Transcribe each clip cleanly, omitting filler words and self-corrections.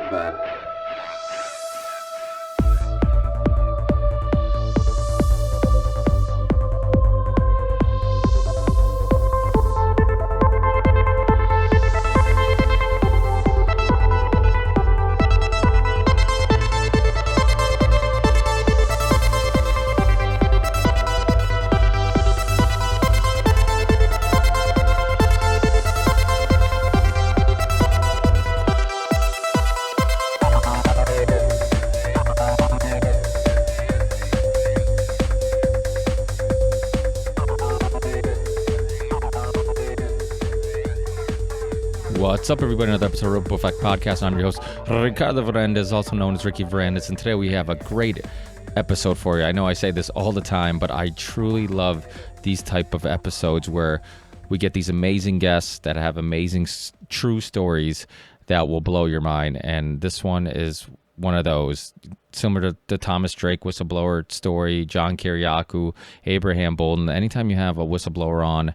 bad. What's up, everybody? Another episode of Ripple Effect Podcast. I'm your host, Ricardo Varandas, also known as Ricky Varandas, and today we have a great episode for you. I know I say this all the time, but I truly love these type of episodes where we get these amazing guests that have amazing, true stories that will blow your mind, and this one is one of those. Similar to the Thomas Drake whistleblower story, John Kiriakou, Abraham Bolden. Anytime you have a whistleblower on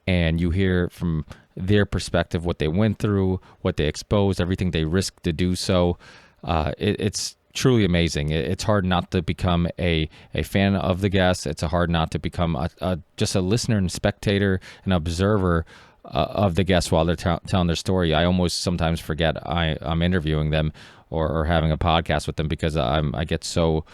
and you hear from their perspective, what they went through, what they exposed, everything they risked to do so, it's truly amazing. It's hard not to become a fan of the guests. It's hard not to become just a listener and spectator and observer of the guests while they're telling their story. I almost sometimes forget I'm interviewing them or having a podcast with them because I get so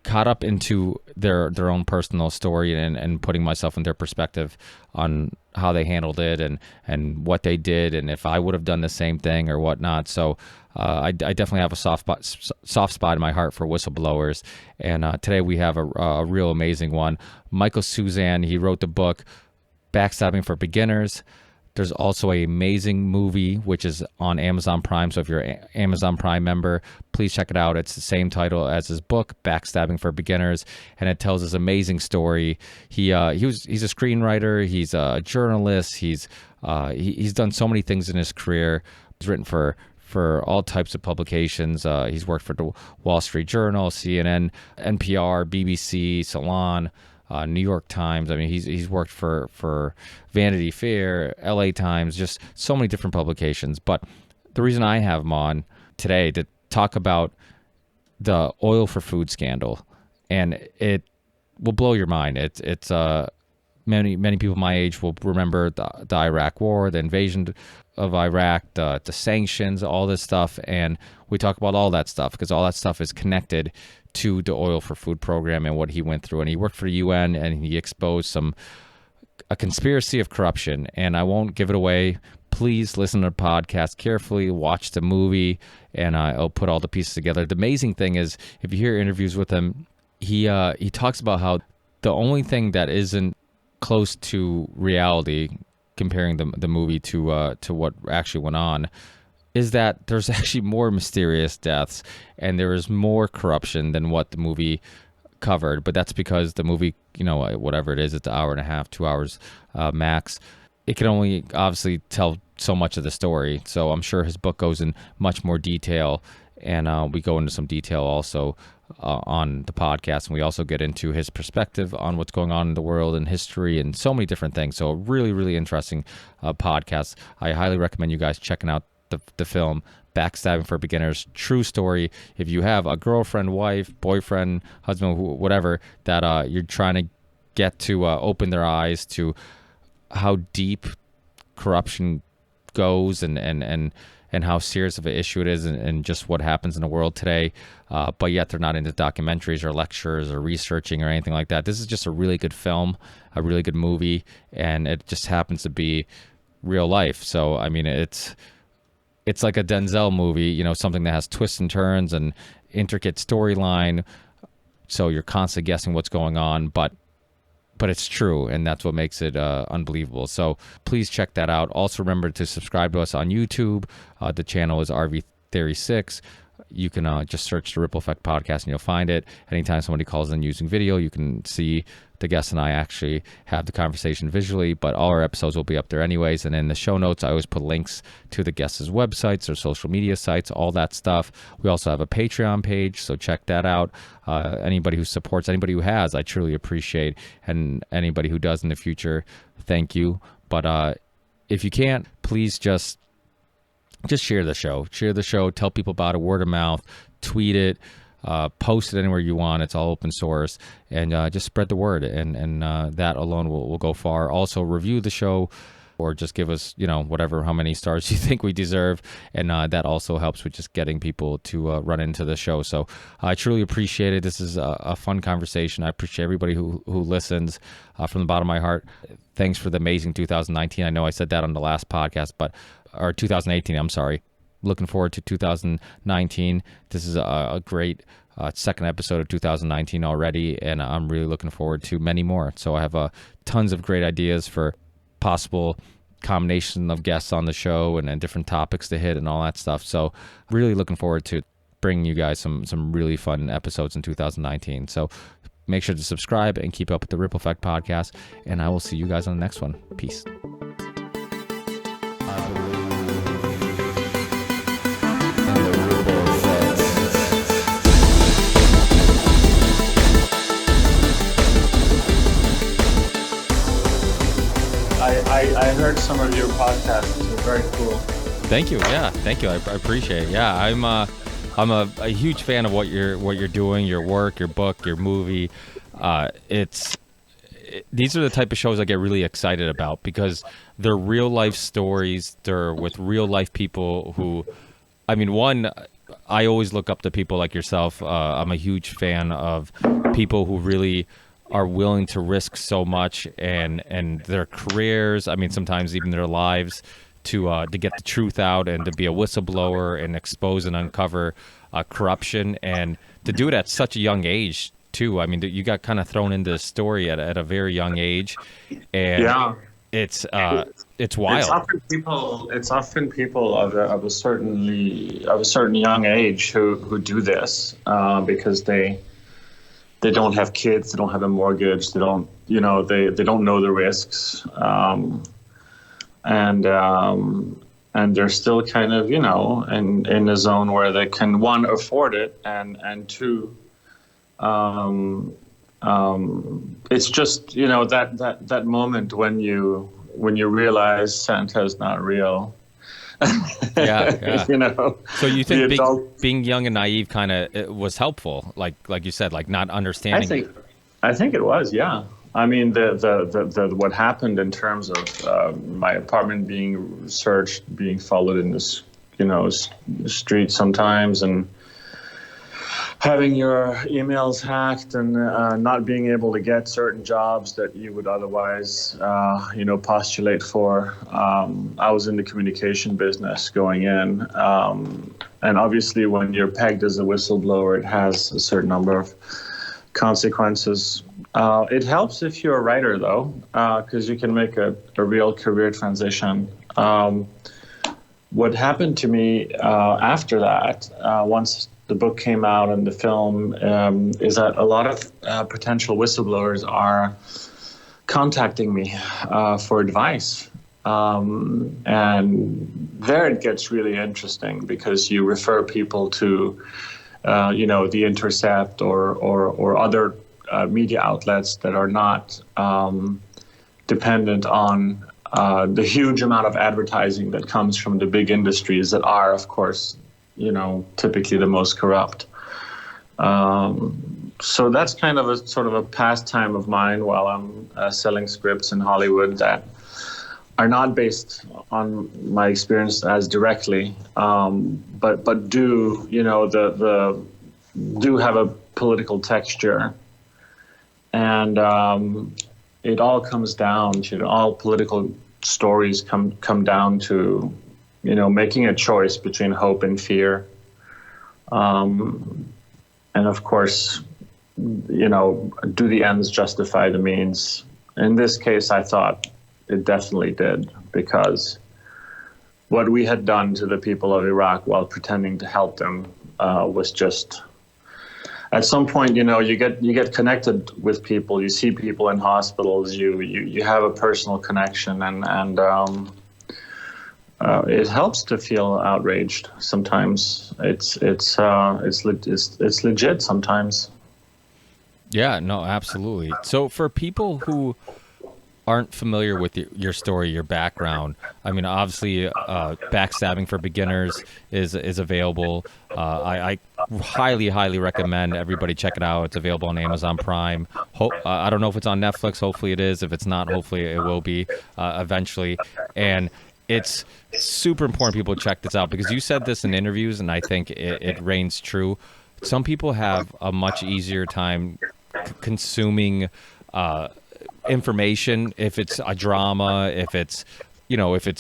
caught up into their own personal story and putting myself in their perspective on how they handled it and what they did and if I would have done the same thing or whatnot. So I definitely have a soft spot in my heart for whistleblowers. And today we have a real amazing one. Michael Soussan, he wrote the book Backstabbing for Beginners. There's also an amazing movie, which is on Amazon Prime. So if you're an Amazon Prime member, please check it out. It's the same title as his book, Backstabbing for Beginners, and it tells this amazing story. He's a screenwriter. He's a journalist. He's done so many things in his career. He's written for all types of publications. He's worked for the Wall Street Journal, CNN, NPR, BBC, Salon, New York Times. I mean, he's worked for Vanity Fair, LA Times, just so many different publications. But the reason I have him on today to talk about the oil for food scandal, and it will blow your mind. It's many people my age will remember the Iraq War, the invasion of Iraq, the sanctions, all this stuff, and we talk about all that stuff because all that stuff is connected to the Oil for Food program and what he went through. And he worked for the UN and he exposed a conspiracy of corruption. And I won't give it away. Please listen to the podcast carefully, watch the movie, and I'll put all the pieces together. The amazing thing is, if you hear interviews with him, he talks about how the only thing that isn't close to reality, comparing the movie to what actually went on, is that there's actually more mysterious deaths and there is more corruption than what the movie covered. But that's because the movie, whatever it is, it's an hour and a half, 2 hours max. It can only obviously tell so much of the story. So I'm sure his book goes in much more detail, and we go into some detail also on the podcast, and we also get into his perspective on what's going on in the world and history and so many different things. So a really, really interesting podcast. I highly recommend you guys checking out the film Backstabbing for Beginners. True story. If you have a girlfriend, wife, boyfriend, husband, whatever, that you're trying to get to open their eyes to how deep corruption goes and how serious of an issue it is and just what happens in the world today, but yet they're not into documentaries or lectures or researching or anything like that. This is just a really good film, a really good movie, and it just happens to be real life. So, I mean, it's like a Denzel movie, something that has twists and turns and intricate storyline. So you're constantly guessing what's going on, but it's true, and that's what makes it unbelievable. So please check that out. Also remember to subscribe to us on YouTube. The channel is RV Theory 6. You can just search the Ripple Effect Podcast and you'll find it. Anytime somebody calls in using video, you can see the guest and I actually have the conversation visually, but all our episodes will be up there anyways. And in the show notes, I always put links to the guests' websites, their social media sites, all that stuff. We also have a Patreon page, so check that out. Anybody who supports, anybody who has, I truly appreciate. And anybody who does in the future, thank you. But if you can't, please just just share the show, tell people about it, word of mouth, tweet it, post it anywhere you want. It's all open source, and just spread the word, and that alone will go far. Also, review the show, or just give us, how many stars you think we deserve, and that also helps with just getting people to run into the show. So I truly appreciate it. This is a fun conversation. I appreciate everybody who listens from the bottom of my heart. Thanks for the amazing 2019. I know I said that on the last podcast, or 2018, I'm sorry. Looking forward to 2019. This is a great second episode of 2019 already, and I'm really looking forward to many more. So I have tons of great ideas for possible combination of guests on the show, and different topics to hit and all that stuff. So really looking forward to bringing you guys some really fun episodes in 2019. So make sure to subscribe and keep up with the Ripple Effect podcast, and I will see you guys on the next one. Peace. I heard some of your podcasts. They're very cool. Thank you. Yeah, thank you. I appreciate it. Yeah, I'm a huge fan of what you're doing, your work, your book, your movie. These are the type of shows I get really excited about, because they're real life stories. They're with real life people who, I always look up to people like yourself. I'm a huge fan of people who really are willing to risk so much and their careers, sometimes even their lives, to get the truth out and to be a whistleblower and expose and uncover corruption, and to do it at such a young age too. You got kind of thrown into this story at a very young age, and yeah, it's wild. It's often people of a certain young age who do this because they don't have kids, they don't have a mortgage, they don't know the risks, and they're still kind of in a zone where they can, one, afford it, and two, it's just that moment when you realize Santa's not real. Yeah. So you think being young and naive kind of was helpful, like you said, like not understanding. I think it was, yeah. The what happened in terms of my apartment being searched, being followed in this street sometimes, and having your emails hacked, and not being able to get certain jobs that you would otherwise, postulate for. I was in the communication business going in, and obviously when you're pegged as a whistleblower, it has a certain number of consequences. It helps if you're a writer, though, because you can make a real career transition. What happened to me after that, once the book came out and the film, is that a lot of potential whistleblowers are contacting me for advice. And there it gets really interesting, because you refer people to, The Intercept or other media outlets that are not dependent on the huge amount of advertising that comes from the big industries that are, of course, typically the most corrupt. So that's kind of a sort of a pastime of mine while I'm selling scripts in Hollywood that are not based on my experience as directly, but do do have a political texture, and it all comes down to, all political stories come down to making a choice between hope and fear. And of course, do the ends justify the means? In this case, I thought it definitely did, because what we had done to the people of Iraq while pretending to help them was just, at some point, you get connected with people, you see people in hospitals, you have a personal connection, and it helps to feel outraged sometimes. It's legit sometimes. Yeah, no, absolutely. So for people who aren't familiar with your story, your background, I mean, obviously, Backstabbing for Beginners is available. I highly recommend everybody check it out. It's available on Amazon Prime. I don't know if it's on Netflix. Hopefully it is. If it's not, hopefully it will be eventually. And it's super important people check this out, because you said this in interviews, and I think it reigns true. Some people have a much easier time consuming information, if it's a drama, if it's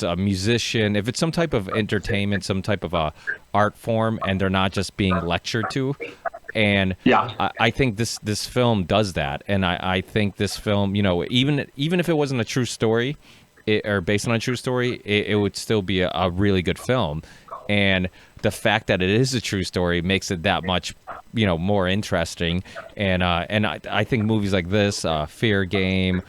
a musician, if it's some type of entertainment, some type of a art form, and they're not just being lectured to. And yeah, I think this film does that. And I think this film, even if it wasn't a true story, or based on a true story, it would still be a really good film. And the fact that it is a true story makes it that much, more interesting. And I think movies like this, Fair Game,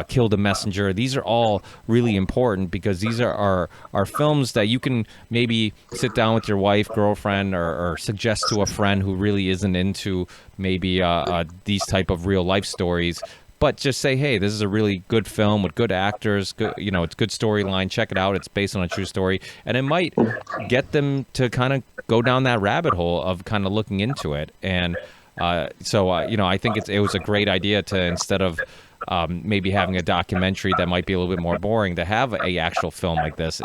Kill the Messenger, these are all really important, because these are films that you can maybe sit down with your wife, girlfriend, or suggest to a friend who really isn't into maybe these type of real life stories. But just say, hey, this is a really good film with good actors, good, it's good storyline. Check it out. It's based on a true story. And it might get them to kind of go down that rabbit hole of kind of looking into it. And so I think it was a great idea to, instead of maybe having a documentary that might be a little bit more boring, to have a actual film like this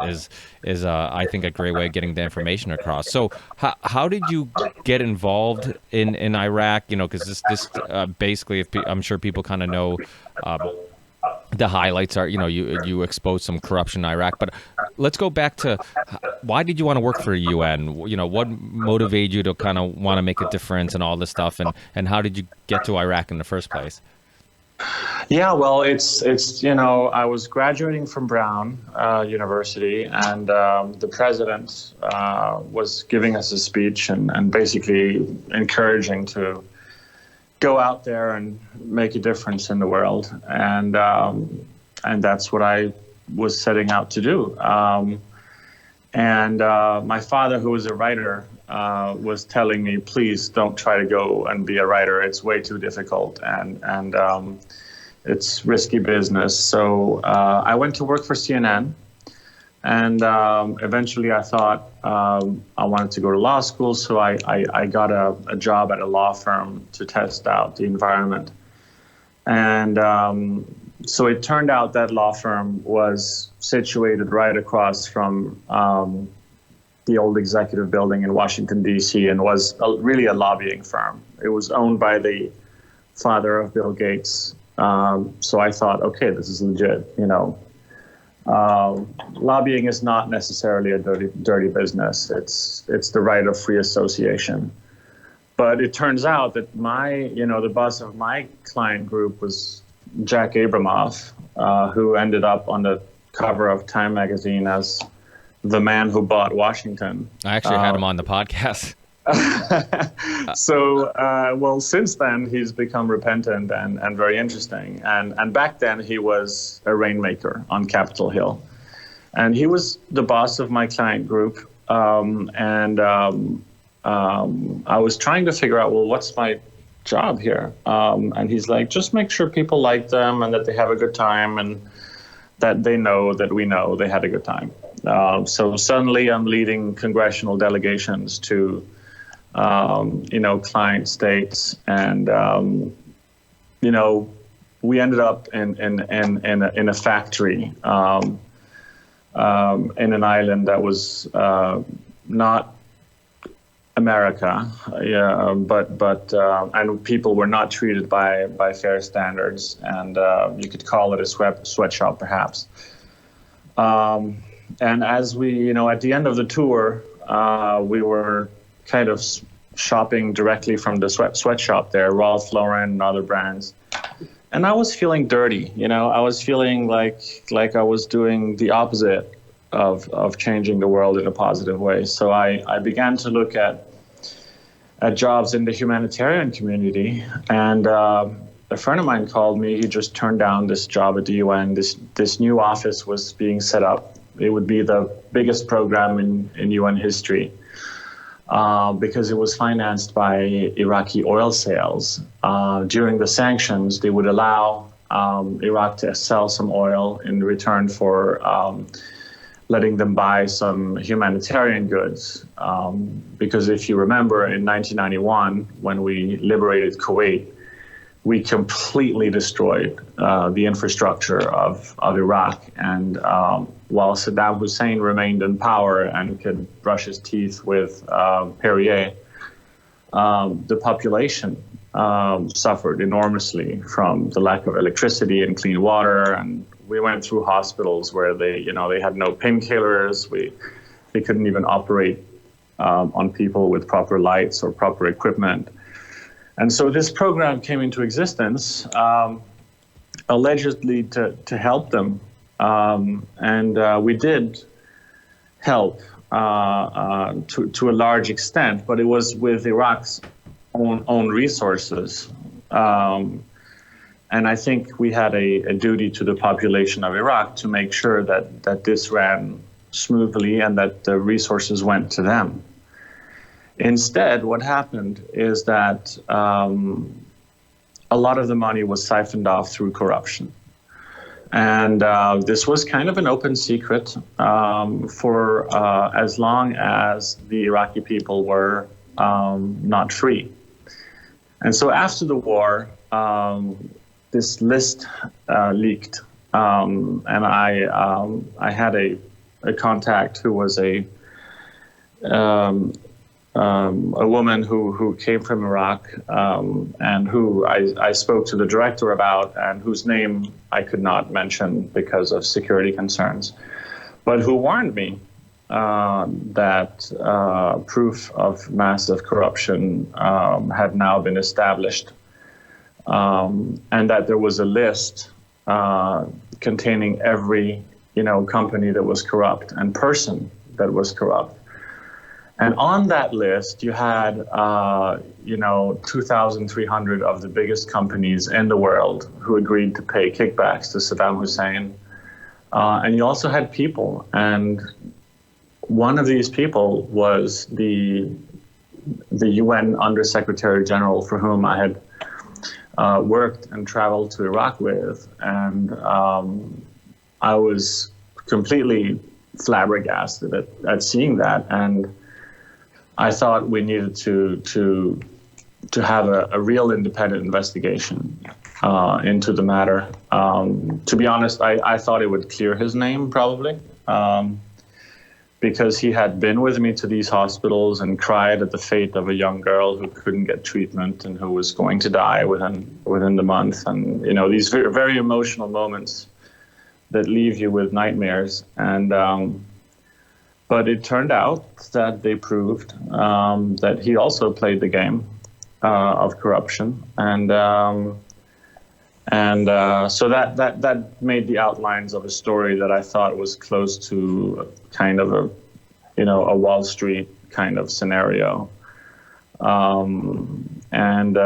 is I think a great way of getting the information across. So how did you get involved in Iraq? Because this basically, I'm sure people kind of know the highlights are, you exposed some corruption in Iraq, but let's go back to why did you want to work for the UN? What motivated you to kind of want to make a difference and all this stuff, and how did you get to Iraq in the first place? Yeah, well, it's I was graduating from Brown University, and the president was giving us a speech and basically encouraging to go out there and make a difference in the world, and that's what I was setting out to do. And my father, who was a writer, was telling me, please don't try to go and be a writer. It's way too difficult, and it's risky business. So I went to work for CNN, and eventually I thought I wanted to go to law school, so I got a job at a law firm to test out the environment. And so it turned out that law firm was situated right across from the old executive building in Washington, D.C., and was really a lobbying firm. It was owned by the father of Bill Gates. So I thought, okay, this is legit. Lobbying is not necessarily a dirty business. It's the right of free association. But it turns out that the boss of my client group was Jack Abramoff, who ended up on the cover of Time magazine as the man who bought Washington. I actually had him on the podcast. So, well, since then, he's become repentant and very interesting. And back then, he was a rainmaker on Capitol Hill. And he was the boss of my client group. I was trying to figure out, well, what's my job here? And he's like, just make sure people like them and that they have a good time and that they know that we know they had a good time. So suddenly I'm leading congressional delegations to client states, and we ended up in a factory in an island that was not America, but and people were not treated by fair standards, and you could call it a sweatshop perhaps. And as we, at the end of the tour, we were kind of shopping directly from the sweatshop there, Ralph Lauren and other brands. And I was feeling dirty, I was feeling like I was doing the opposite of changing the world in a positive way. So I began to look at jobs in the humanitarian community. And a friend of mine called me. He just turned down this job at the UN. This new office was being set up. It would be the biggest program in UN history. Because it was financed by Iraqi oil sales. During the sanctions, they would allow Iraq to sell some oil in return for letting them buy some humanitarian goods. Because if you remember, in 1991, when we liberated Kuwait, we completely destroyed the infrastructure of Iraq. And while Saddam Hussein remained in power and could brush his teeth with Perrier, the population suffered enormously from the lack of electricity and clean water. And we went through hospitals where they had no painkillers. They couldn't even operate on people with proper lights or proper equipment. And so this program came into existence, allegedly to help them. And we did help to a large extent, but it was with Iraq's own resources. And I think we had a duty to the population of Iraq to make sure that this ran smoothly and that the resources went to them. Instead, what happened is that a lot of the money was siphoned off through corruption. And this was kind of an open secret for as long as the Iraqi people were not free. And so after the war, this list leaked. And I had a contact who was a woman who came from Iraq and who I spoke to the director about, and whose name I could not mention because of security concerns, but who warned me that proof of massive corruption had now been established, and that there was a list containing every company that was corrupt and person that was corrupt. And on that list, you had, 2,300 of the biggest companies in the world who agreed to pay kickbacks to Saddam Hussein. And you also had people. And one of these people was the UN Undersecretary General for whom I had worked and traveled to Iraq with. And I was completely flabbergasted at seeing that. And I thought we needed to have a real independent investigation into the matter. To be honest, I thought it would clear his name probably, because he had been with me to these hospitals and cried at the fate of a young girl who couldn't get treatment and who was going to die within the month. And these very, very emotional moments that leave you with nightmares. And but it turned out that they proved that he also played the game of corruption, and so that made the outlines of a story that I thought was close to kind of a Wall Street kind of scenario, and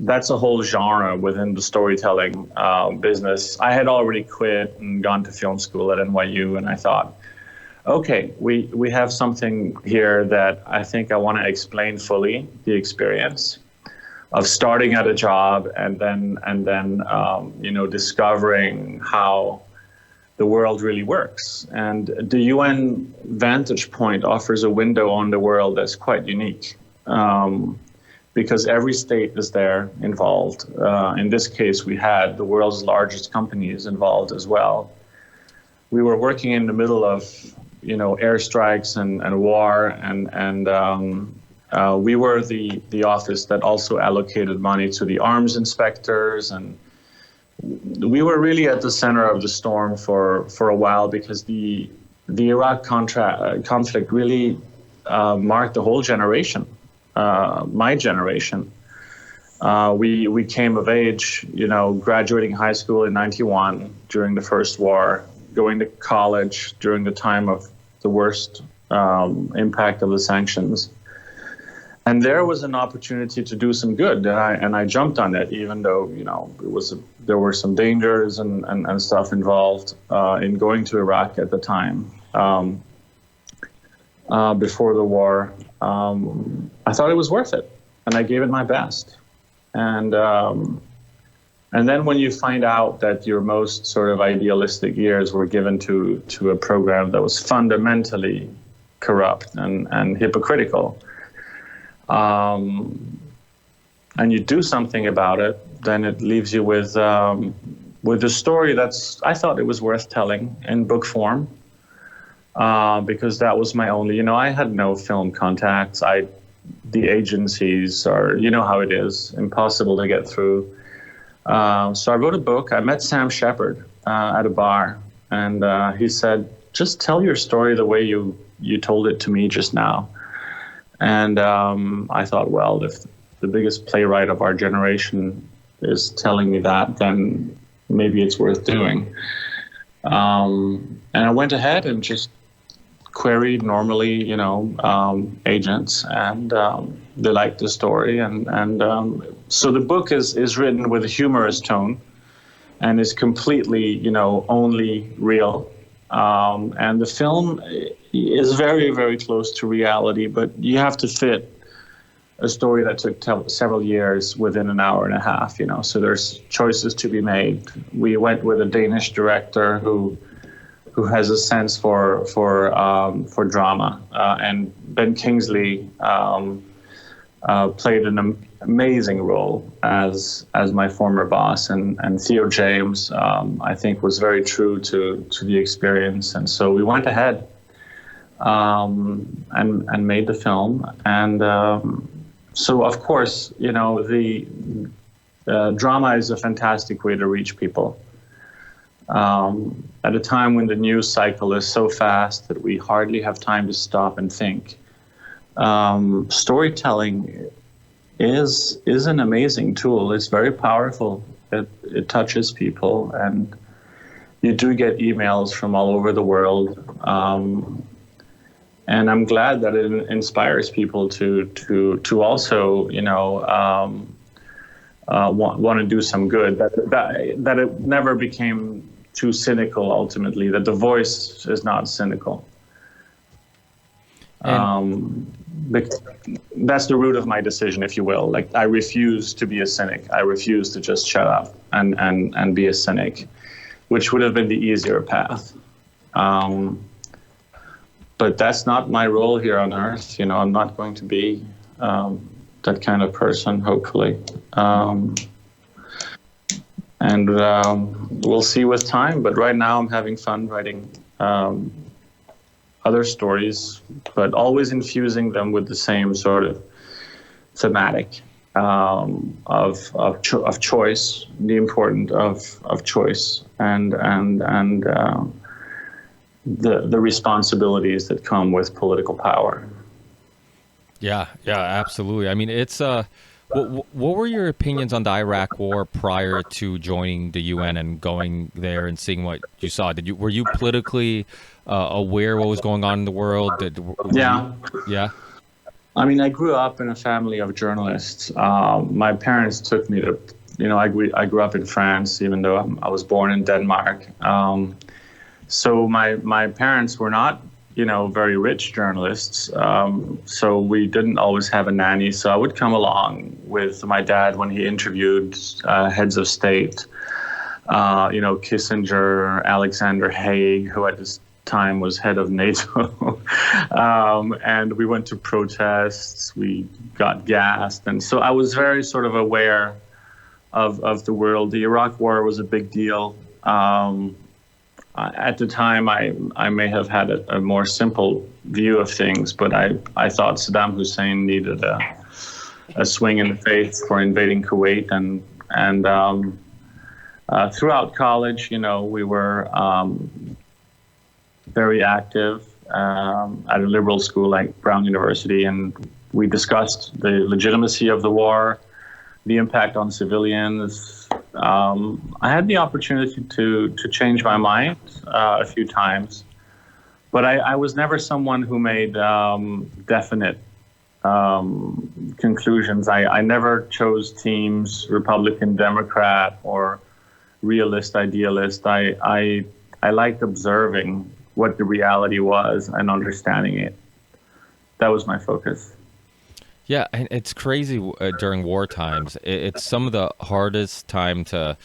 that's a whole genre within the storytelling business. I had already quit and gone to film school at NYU, and I thought, okay, we have something here that I think I want to explain fully, the experience of starting at a job and then discovering how the world really works. And the UN Vantage Point offers a window on the world that's quite unique, because every state is there involved. In this case, we had the world's largest companies involved as well. We were working in the middle of airstrikes and war, and we were the office that also allocated money to the arms inspectors, and we were really at the center of the storm for a while, because the Iraq conflict really marked the whole generation, my generation. We came of age, graduating high school in '91 during the first war, going to college during the time of the worst impact of the sanctions. And there was an opportunity to do some good, and I jumped on it, even though there were some dangers and stuff involved in going to Iraq at the time. Before the war, I thought it was worth it, and I gave it my best. And And then when you find out that your most sort of idealistic years were given to a program that was fundamentally corrupt and hypocritical, and you do something about it, then it leaves you with a story I thought it was worth telling in book form, because that was my only, I had no film contacts. The agencies are, how it is, impossible to get through. So I wrote a book. I met Sam Shepard at a bar, and he said, just tell your story the way you told it to me just now. And I thought, well, if the biggest playwright of our generation is telling me that, then maybe it's worth doing. And I went ahead and just queried normally, agents, and they liked the story. And so the book is written with a humorous tone and is completely, only real. And the film is very, very close to reality, but you have to fit a story that took several years within an hour and a half, so there's choices to be made. We went with a Danish director who has a sense for drama, and Ben Kingsley played an amazing role as my former boss, and Theo James, I think, was very true to the experience, and so we went ahead and made the film, and so of course, the drama is a fantastic way to reach people. At a time when the news cycle is so fast that we hardly have time to stop and think, storytelling is an amazing tool. It's very powerful. It touches people, and you do get emails from all over the world. And I'm glad that it inspires people to also, want to do some good. That it never became too cynical. Ultimately, that the voice is not cynical. That's the root of my decision, if you will. Like, I refuse to be a cynic. I refuse to just shut up and be a cynic, which would have been the easier path. But that's not my role here on Earth. I'm not going to be that kind of person, hopefully. And we'll see with time. But right now I'm having fun writing other stories, but always infusing them with the same sort of thematic of choice, the importance of choice, and the responsibilities that come with political power. Yeah, absolutely. I mean, it's what were your opinions on the Iraq War prior to joining the UN and going there and seeing what you saw? Were you politically aware what was going on in the world? Yeah. I mean, I grew up in a family of journalists. My parents took me to, I grew up in France, even though I was born in Denmark. So my parents were not, very rich journalists. So we didn't always have a nanny. So I would come along with my dad when he interviewed heads of state, Kissinger, Alexander Haig, who at this time was head of NATO. And we went to protests, we got gassed. And so I was very sort of aware of the world. The Iraq War was a big deal. At the time, I may have had a more simple view of things, but I thought Saddam Hussein needed a swing in the face for invading Kuwait, and throughout college, we were very active at a liberal school like Brown University, and we discussed the legitimacy of the war, the impact on civilians. I had the opportunity to change my mind a few times, but I was never someone who made definite conclusions. I never chose teams, Republican, Democrat, or realist, idealist. I liked observing what the reality was and understanding it. That was my focus. Yeah, and it's crazy during war times. It's some of the hardest time to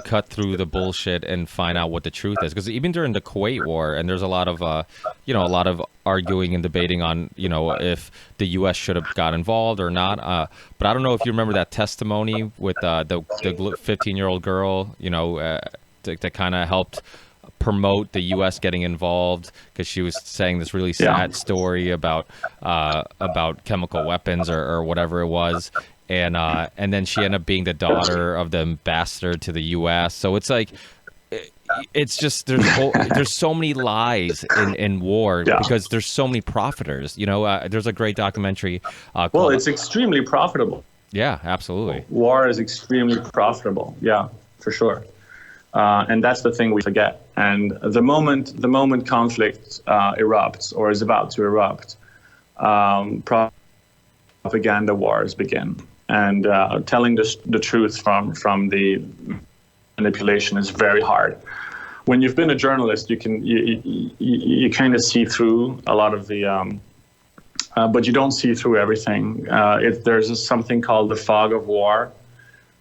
cut through the bullshit and find out what the truth is. Because even during the Kuwait War, and there's a lot of a lot of arguing and debating on if the U.S. should have got involved or not. But I don't know if you remember that testimony with the 15-year-old girl, that kind of helped promote the U.S. getting involved because she was saying this really sad story about chemical weapons or whatever it was, and then she ended up being the daughter of the ambassador to the U.S. So it's like it's just there's so many lies in war because there's so many profiteers. There's a great documentary. Well, it's extremely profitable. Yeah, absolutely. War is extremely profitable. Yeah, for sure. And that's the thing we forget. And the moment conflict erupts or is about to erupt, propaganda wars begin. And telling the truth from the manipulation is very hard. When you've been a journalist, you kind of see through a lot of the, but you don't see through everything. There's something called The Fog of War,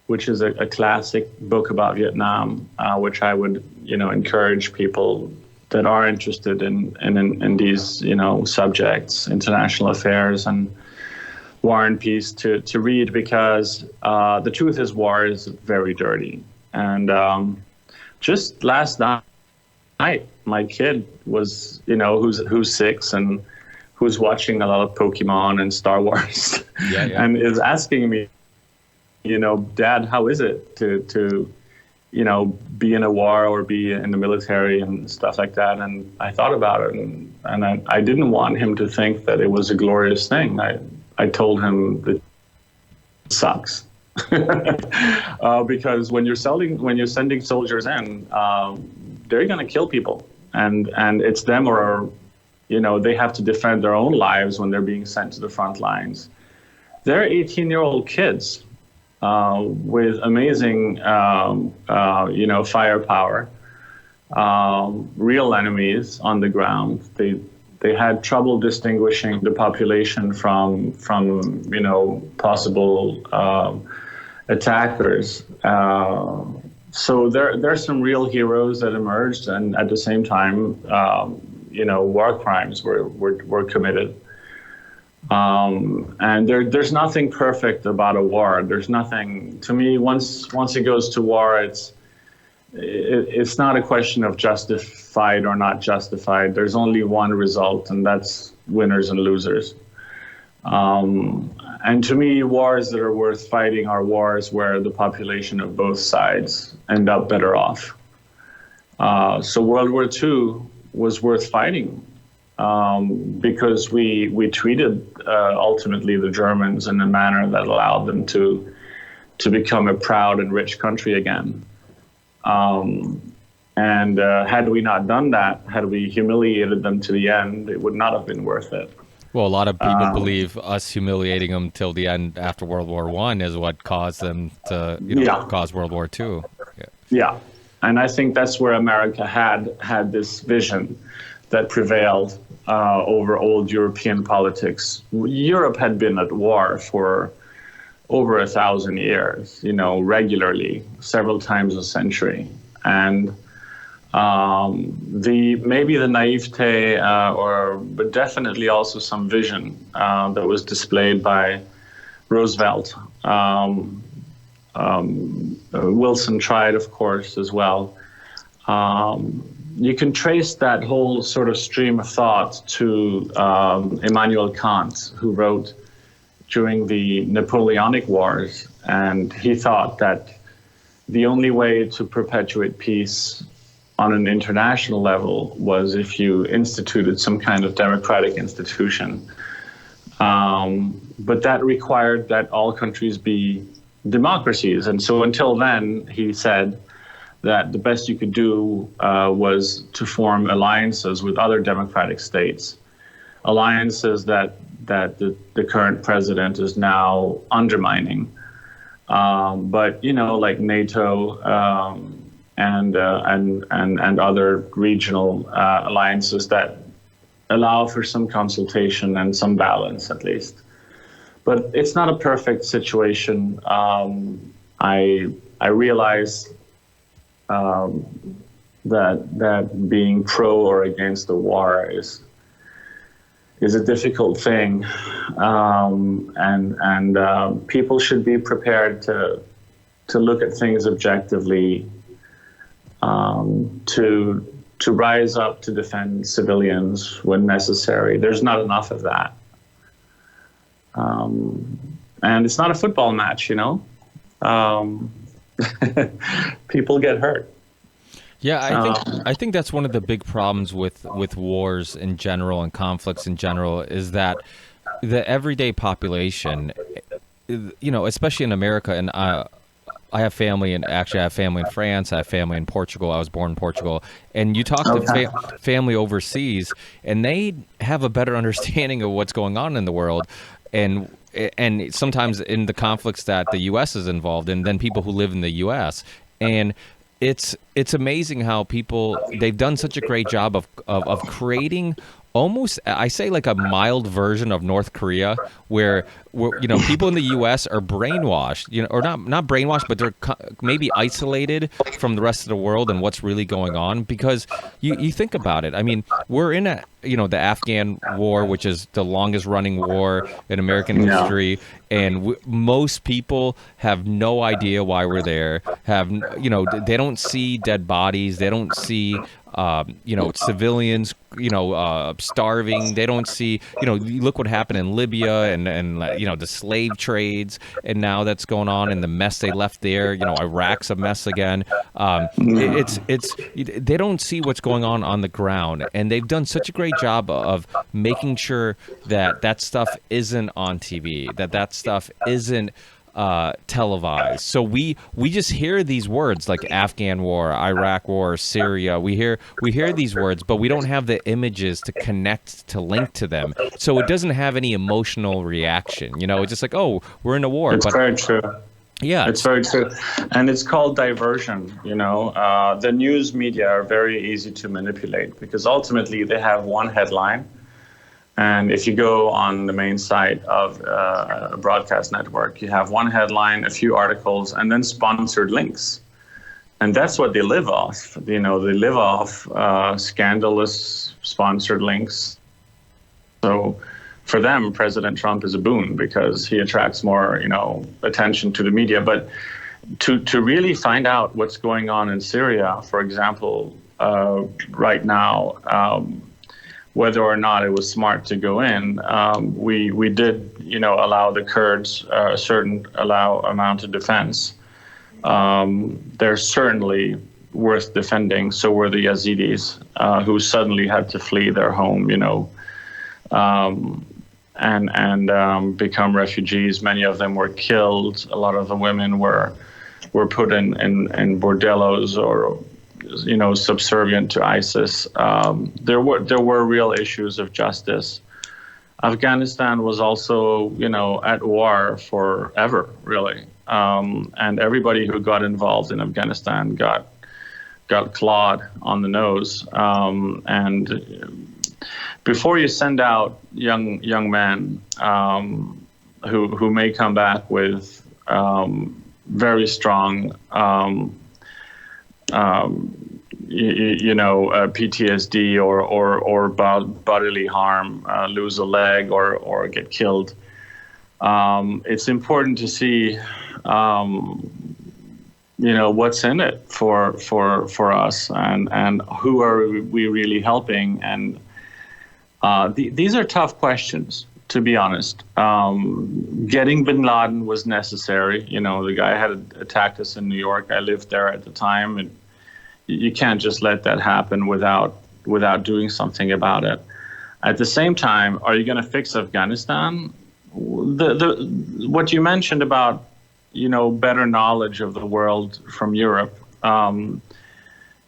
which is a classic book about Vietnam, which I would, encourage people that are interested in these, subjects, international affairs and war and peace to read, because the truth is war is very dirty. And just last night, my kid was, who's 6 and who's watching a lot of Pokemon and Star Wars, and is asking me, Dad, how is it to be in a war or be in the military and stuff like that? And I thought about it, and I didn't want him to think that it was a glorious thing. I told him that it sucks. Because when you're sending soldiers in, they're going to kill people, and it's them or they have to defend their own lives when they're being sent to the front lines. They're 18-year-old kids. With amazing, firepower, real enemies on the ground. They had trouble distinguishing the population from possible attackers. So there's some real heroes that emerged, and at the same time, war crimes were committed. And there's nothing perfect about a war. There's nothing, to me, once it goes to war, it's not a question of justified or not justified. There's only one result, and that's winners and losers. And to me, wars that are worth fighting are wars where the population of both sides end up better off. So World War II was worth fighting. Because we treated ultimately the Germans in a manner that allowed them to become a proud and rich country again. And had we not done that, had we humiliated them to the end, it would not have been worth it. Well, a lot of people believe us humiliating them till the end after World War I is what caused them to cause World War II. Yeah, and I think that's where America had this vision that prevailed over old European politics. Europe had been at war for over 1,000 years, regularly, several times a century. And maybe the naivete, but definitely also some vision that was displayed by Roosevelt. Wilson tried, of course, as well. You can trace that whole sort of stream of thought to Immanuel Kant, who wrote during the Napoleonic Wars, and he thought that the only way to perpetuate peace on an international level was if you instituted some kind of democratic institution. But that required that all countries be democracies. And so until then, he said that the best you could do was to form alliances with other democratic states, alliances that the current president is now undermining. But like NATO and other regional alliances that allow for some consultation and some balance, at least. but it's not a perfect situation. I realize that being pro or against the war is a difficult thing, and people should be prepared to look at things objectively, to rise up to defend civilians when necessary. There's not enough of that, and it's not a football match, people get hurt. Yeah, I think that's one of the big problems with wars in general and conflicts in general is that the everyday population, especially in America, and I have family, and actually I have family in France, I have family in Portugal. I was born in Portugal, and you talk to family overseas, and they have a better understanding of what's going on in the world, and sometimes in the conflicts that the U.S. is involved in, than people who live in the U.S. And it's amazing how they've done such a great job of creating almost, I say, like a mild version of North Korea, where people in the U.S. are brainwashed, or not brainwashed, but they're maybe isolated from the rest of the world and what's really going on. Because you think about it, I mean, we're in the Afghan war, which is the longest running war in American history, and most people have no idea why we're there. They don't see dead bodies, they don't see civilians, starving. They don't see, you look what happened in Libya and the slave trades, and now that's going on, and the mess they left there. Iraq's a mess again. They don't see what's going on the ground, and they've done such a great job of making sure that stuff isn't on TV, that stuff isn't televised. So we just hear these words like Afghan war, Iraq war, Syria. We hear these words, but we don't have the images to connect, to link to them. So it doesn't have any emotional reaction. It's just like, oh, we're in a war. It's very true. Yeah, it's very true, and it's called diversion. The news media are very easy to manipulate because ultimately they have one headline. And if you go on the main site of a broadcast network, you have one headline, a few articles, and then sponsored links. And that's what they live off. They live off scandalous sponsored links. So for them, President Trump is a boon because he attracts more, attention to the media. But to really find out what's going on in Syria, for example, right now, whether or not it was smart to go in, we did, allow the Kurds a certain amount of defense. They're certainly worth defending. So were the Yazidis, who suddenly had to flee their home, and become refugees. Many of them were killed. A lot of the women were put in bordellos or subservient to ISIS. There were real issues of justice. Afghanistan was also, at war forever, really. And everybody who got involved in Afghanistan got clawed on the nose. And before you send out young men who may come back with very strong PTSD or bodily harm, lose a leg or get killed. It's important to see, what's in it for us and who are we really helping. And these are tough questions, to be honest. Getting bin Laden was necessary. The guy had attacked us in New York. I lived there at the time, and you can't just let that happen without doing something about it. At the same time, are you going to fix Afghanistan? What you mentioned about, better knowledge of the world from Europe,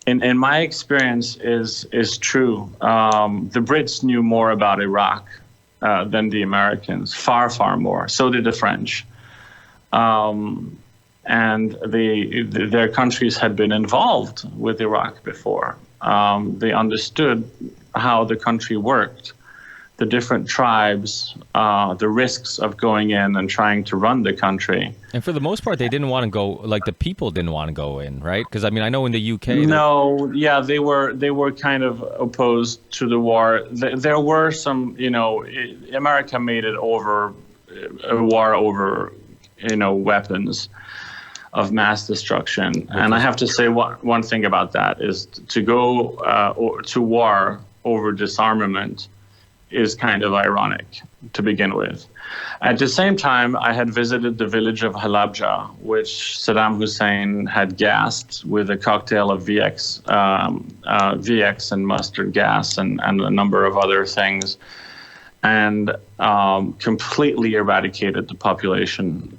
in my experience is true. The Brits knew more about Iraq than the Americans, far, far more. So did the French. And their countries had been involved with Iraq before. They understood how the country worked. the different tribes, the risks of going in and trying to run the country. And for the most part, they didn't want to go. Like the people didn't want to go in, right? Because I mean, I know in the UK. No, yeah, they were kind of opposed to the war. There were some, America made it over a war over, weapons of mass destruction. And I have to say one thing about that is to go to war over disarmament is kind of ironic to begin with. At the same time, I had visited the village of Halabja, which Saddam Hussein had gassed with a cocktail of VX and mustard gas and a number of other things, and completely eradicated the population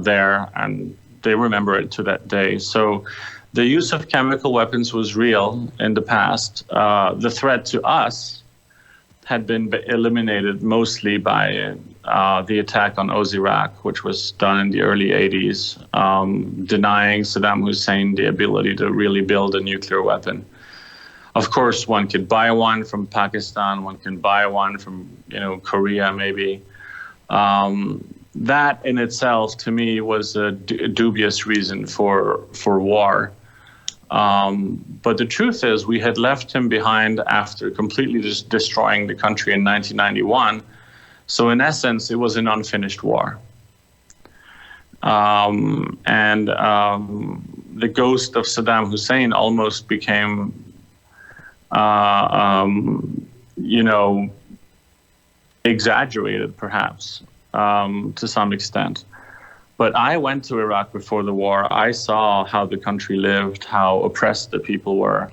there, and they remember it to that day. So the use of chemical weapons was real in the past. The threat to us had been eliminated mostly by the attack on Oziraq, which was done in the early 80s, denying Saddam Hussein the ability to really build a nuclear weapon. Of course, one could buy one from Pakistan, one can buy one from, Korea maybe. That in itself, to me, was a dubious reason for war. But the truth is, we had left him behind after completely destroying the country in 1991. So in essence, it was an unfinished war. And the ghost of Saddam Hussein almost became, exaggerated perhaps to some extent. But I went to Iraq before the war. I saw how the country lived, how oppressed the people were,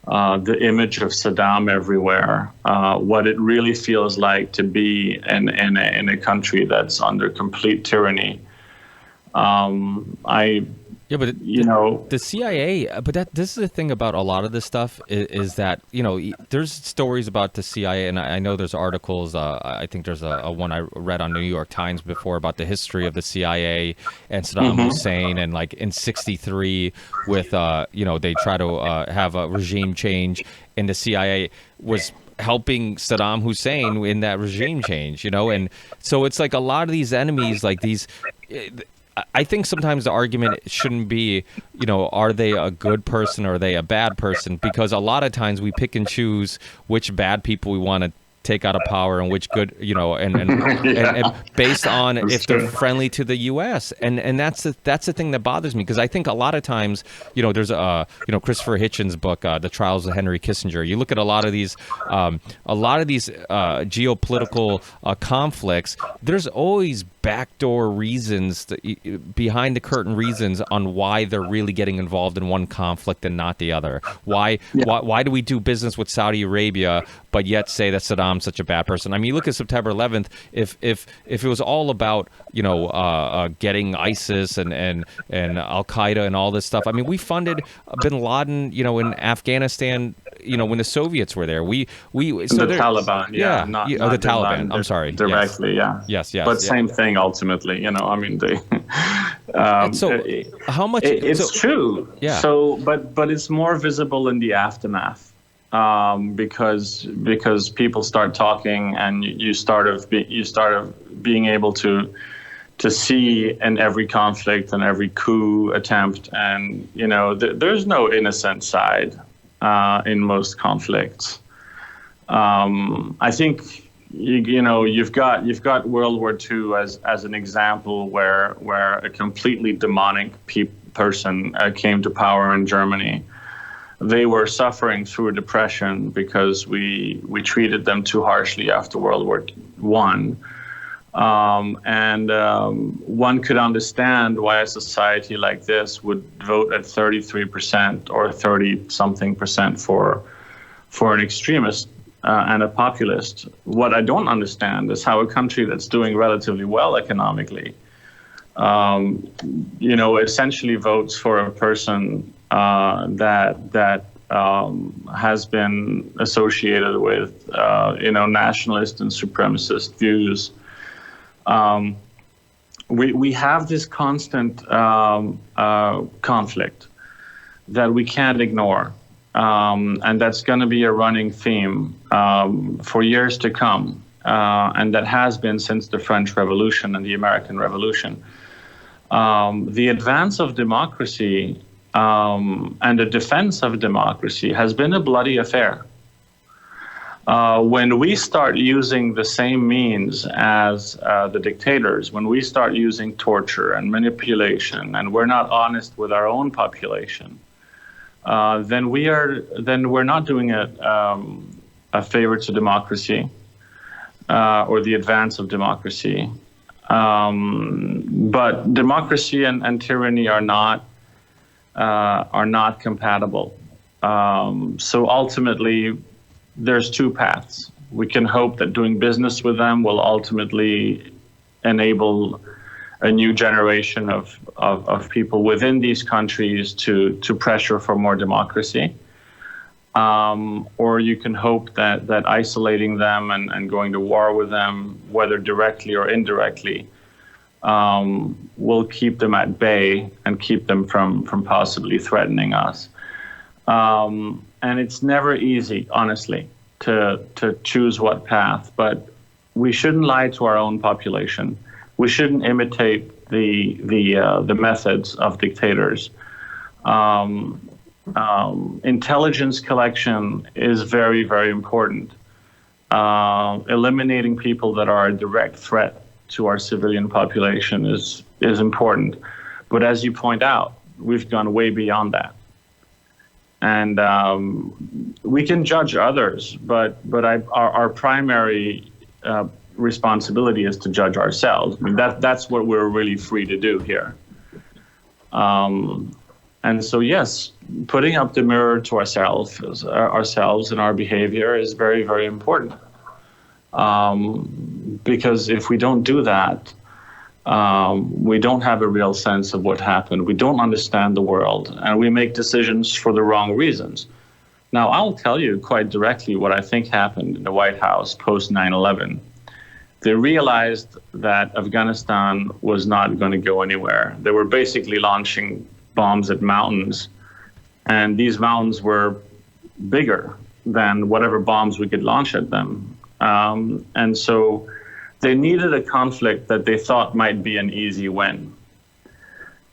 the image of Saddam everywhere, what it really feels like to be in a country that's under complete tyranny. The CIA, but this is the thing about a lot of this stuff is that, there's stories about the CIA, and I know there's articles, I think there's a one I read on New York Times before about the history of the CIA and Saddam Hussein, and like in 1963 with, they try to have a regime change, and the CIA was helping Saddam Hussein in that regime change, and so it's like a lot of these enemies, like these... I think sometimes the argument shouldn't be, are they a good person or are they a bad person? Because a lot of times we pick and choose which bad people we want to take out of power and which good, and based on if they're friendly to the U.S. And that's the thing that bothers me, because I think a lot of times, there's Christopher Hitchens' book, The Trials of Henry Kissinger. You look at a lot of these geopolitical conflicts. There's always backdoor reasons, behind the curtain reasons on why they're really getting involved in one conflict and not the other. Why do we do business with Saudi Arabia but yet say that Saddam's such a bad person? I mean, you look at September 11th. If it was all about getting ISIS and Al Qaeda and all this stuff, I mean, we funded Bin Laden, in Afghanistan, when the Soviets were there. The Taliban, not the Taliban. I'm sorry, directly, yes. But same thing ultimately, I mean, they. So how much? It's true. Yeah. So, but it's more visible in the aftermath. Because people start talking, and you start being able to see in every conflict and every coup attempt, and there's no innocent side in most conflicts. I think you've got World War II as an example where a completely demonic person came to power in Germany. They were suffering through a depression because we treated them too harshly after World War I. One could understand why a society like this would vote at 33% or 30-something% for an extremist and a populist. What I don't understand is how a country that's doing relatively well economically, essentially votes for a person that has been associated with nationalist and supremacist views. We have this constant conflict that we can't ignore. and that's going to be a running theme for years to come, and that has been since the French Revolution and the American Revolution. The advance of democracy and the defense of democracy has been a bloody affair. When we start using the same means as the dictators, when we start using torture and manipulation, and we're not honest with our own population, then we're not doing a favor to democracy or the advance of democracy. But democracy and tyranny are not compatible. So ultimately, there's two paths. We can hope that doing business with them will ultimately enable a new generation of people within these countries to pressure for more democracy. Or you can hope that isolating them and going to war with them, whether directly or indirectly, will keep them at bay and keep them from possibly threatening us. And it's never easy, honestly, to choose what path. But we shouldn't lie to our own population. We shouldn't imitate the methods of dictators. Intelligence collection is very, very important. Eliminating people that are a direct threat to our civilian population is important. But as you point out, we've gone way beyond that. And we can judge others, but our primary responsibility is to judge ourselves. I mean, that's what we're really free to do here. And so, yes, putting up the mirror to ourselves and our behavior is very, very important. Because if we don't do that, we don't have a real sense of what happened. We don't understand the world, and we make decisions for the wrong reasons. Now, I'll tell you quite directly what I think happened in the White House post 9/11. They realized that Afghanistan was not going to go anywhere. They were basically launching bombs at mountains, and these mountains were bigger than whatever bombs we could launch at them. And so they needed a conflict that they thought might be an easy win.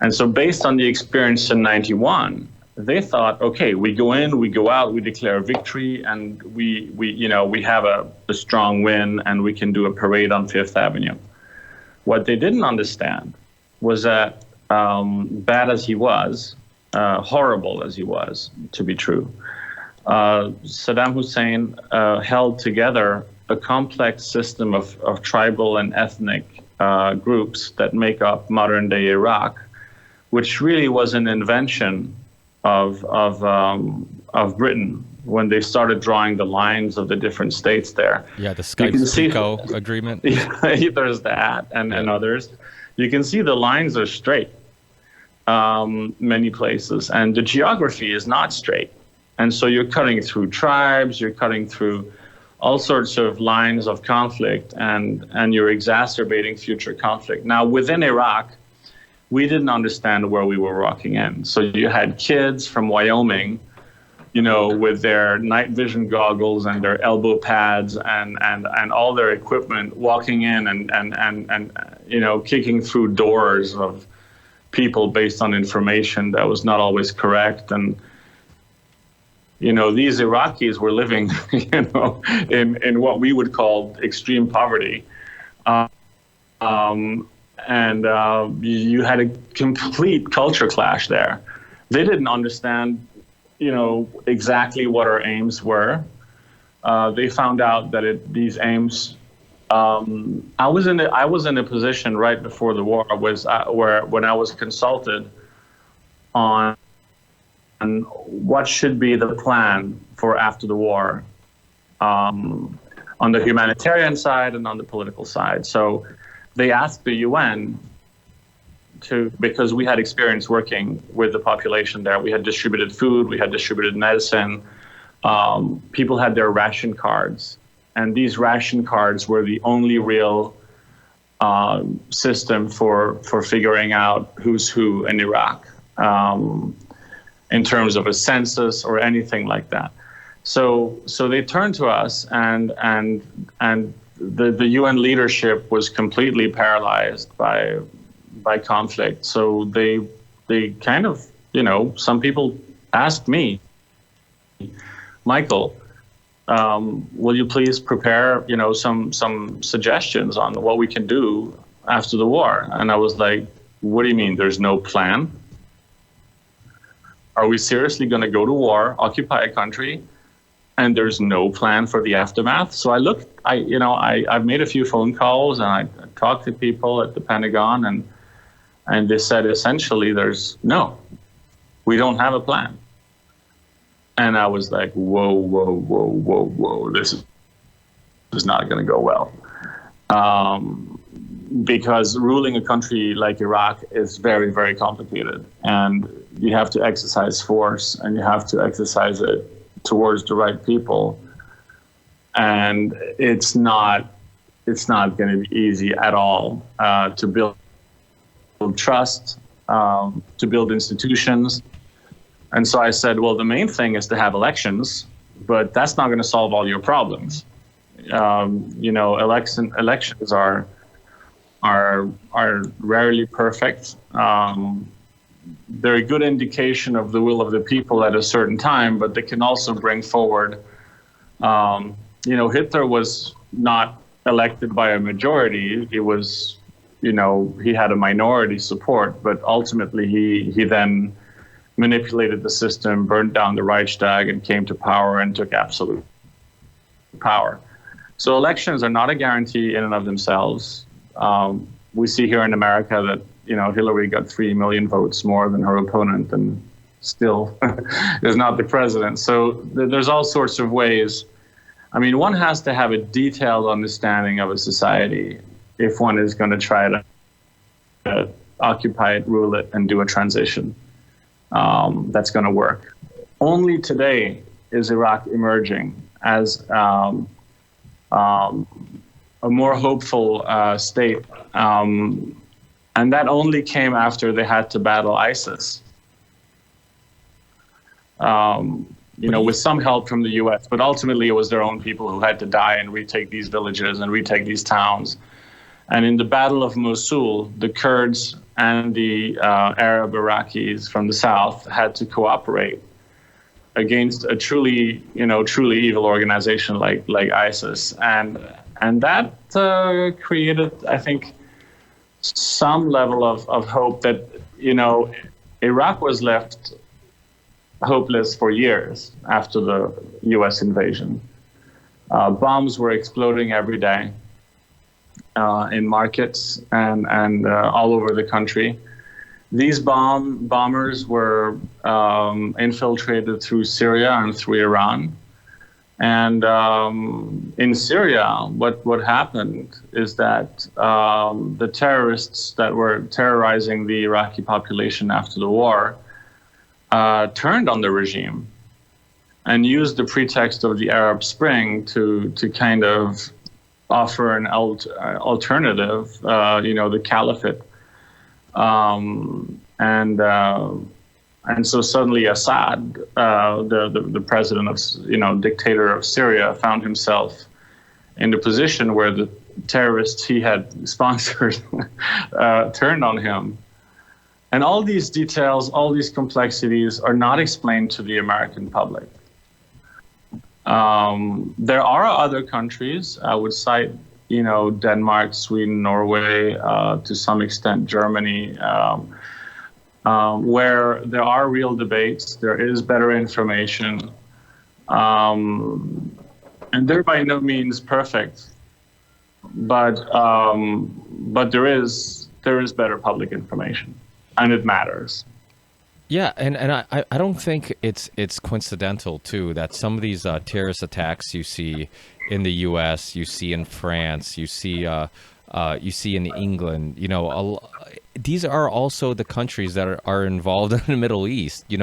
And so based on the experience in 91, they thought, okay, we go in, we go out, we declare victory, and we have a strong win, and we can do a parade on Fifth Avenue. What they didn't understand was that bad as he was, horrible as he was, to be true, Saddam Hussein held together a complex system of tribal and ethnic groups that make up modern-day Iraq, which really was an invention of Britain when they started drawing the lines of the different states there. Yeah, the Skype-Pico agreement. Yeah, there's that and others. You can see the lines are straight many places, and the geography is not straight. And so you're cutting through tribes, you're cutting through all sorts of lines of conflict, and you're exacerbating future conflict. Now, within Iraq, we didn't understand where we were walking in. So you had kids from Wyoming, with their night vision goggles and their elbow pads and all their equipment walking in and kicking through doors of people based on information that was not always correct. And these Iraqis were living, in what we would call extreme poverty. And you had a complete culture clash there. They didn't understand, exactly what our aims were. They found out that these aims. I was in a position right before the war when I was consulted on what should be the plan for after the war, on the humanitarian side and on the political side. So they asked the UN because we had experience working with the population there. We had distributed food, we had distributed medicine. People had their ration cards, and these ration cards were the only real system for figuring out who's who in Iraq. in terms of a census or anything like that. So they turned to us, and the UN leadership was completely paralyzed by conflict. So they kind of, some people asked me, Michael, will you please prepare, some suggestions on what we can do after the war? And I was like, what do you mean there's no plan? Are we seriously going to go to war, occupy a country, and there's no plan for the aftermath? So I've made a few phone calls, and I talked to people at the Pentagon, and they said essentially we don't have a plan. And I was like, whoa, this is not going to go well. Because ruling a country like Iraq is very, very complicated. And you have to exercise force, and you have to exercise it towards the right people. And it's not going to be easy at all to build trust, to build institutions. And so I said, well, the main thing is to have elections, but that's not going to solve all your problems. Elections are rarely perfect. They're a good indication of the will of the people at a certain time, but they can also bring forward. Hitler was not elected by a majority. He was, he had a minority support, but ultimately he then manipulated the system, burned down the Reichstag, and came to power and took absolute power. So elections are not a guarantee in and of themselves. We see here in America that, Hillary got 3 million votes more than her opponent and still is not the president. So there's all sorts of ways. I mean, one has to have a detailed understanding of a society if one is going to try to occupy it, rule it, and do a transition that's going to work. Only today is Iraq emerging as a more hopeful state. And that only came after they had to battle ISIS. With some help from the U.S., but ultimately it was their own people who had to die and retake these villages and retake these towns. And in the Battle of Mosul, the Kurds and the Arab Iraqis from the south had to cooperate against a truly evil organization like ISIS, and that created, I think, some level of hope that Iraq was left hopeless for years after the U.S. invasion. Bombs were exploding every day in markets and all over the country. These bombers were infiltrated through Syria and through Iran. And in Syria, what happened is that the terrorists that were terrorizing the Iraqi population after the war turned on the regime and used the pretext of the Arab Spring to kind of offer an alternative, the caliphate. And so suddenly Assad, the president of, dictator of Syria, found himself in the position where the terrorists he had sponsored turned on him. And all these details, all these complexities are not explained to the American public. There are other countries, I would cite, Denmark, Sweden, Norway, to some extent Germany, where there are real debates, there is better information, and they're by no means perfect, but there is better public information, and it matters. Yeah, and I don't think it's coincidental too that some of these terrorist attacks you see in the U.S., you see in France, you see in England, these are also the countries that are involved in the Middle East. We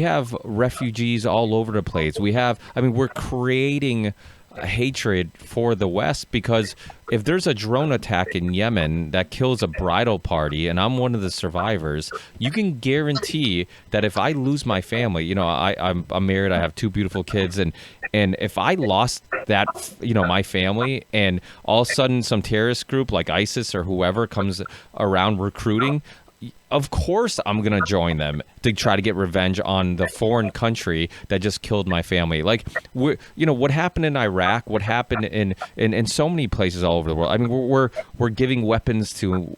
have refugees all over the place. We're creating hatred for the West, because if there's a drone attack in Yemen that kills a bridal party and I'm one of the survivors, you can guarantee that if I lose my family, I'm married, I have two beautiful kids, and if I lost that, my family, and all of a sudden some terrorist group like ISIS or whoever comes around recruiting, of course I'm going to join them to try to get revenge on the foreign country that just killed my family. Like, what happened in Iraq, what happened in so many places all over the world. I mean, we're giving weapons to,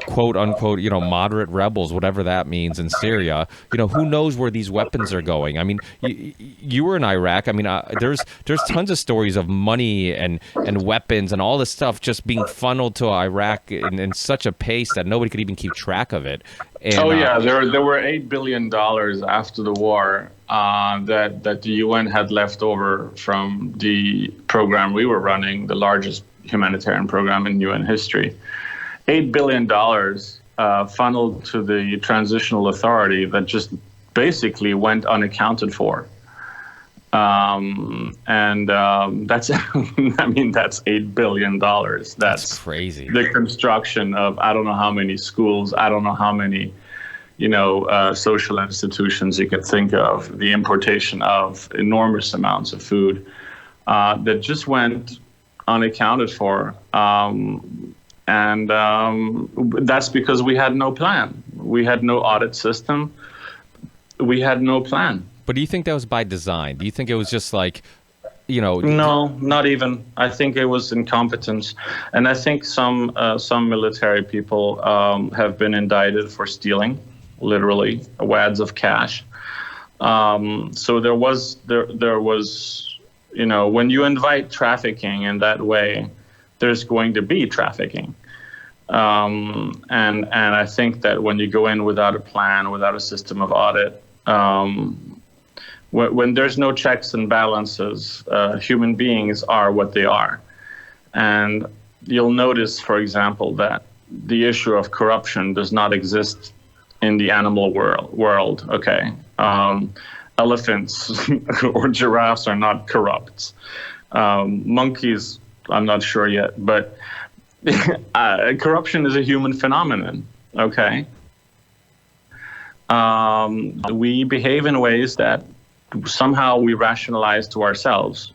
quote unquote, moderate rebels, whatever that means, in Syria. Who knows where these weapons are going? I mean, you were in Iraq. I mean, there's tons of stories of money and weapons and all this stuff just being funneled to Iraq in such a pace that nobody could even keep track of it. And, there were $8 billion after the war that the UN had left over from the program we were running, the largest humanitarian program in UN history. $8 billion funneled to the transitional authority that just basically went unaccounted for. That's, I mean, that's $8 billion. That's crazy. The construction of, I don't know how many schools, I don't know how many, social institutions you could think of, the importation of enormous amounts of food that just went unaccounted for. That's because we had no plan. We had no audit system. We had no plan. But do you think that was by design? Do you think it was just like, No, not even. I think it was incompetence, and I think some military people have been indicted for stealing, literally, wads of cash. So there was, when you invite trafficking in that way, there's going to be trafficking. And I think that when you go in without a plan, without a system of audit, when there's no checks and balances, human beings are what they are. And you'll notice, for example, that the issue of corruption does not exist in the animal world. Okay. Elephants or giraffes are not corrupt. Monkeys, I'm not sure yet, but corruption is a human phenomenon. Okay. We behave in ways that somehow we rationalize to ourselves,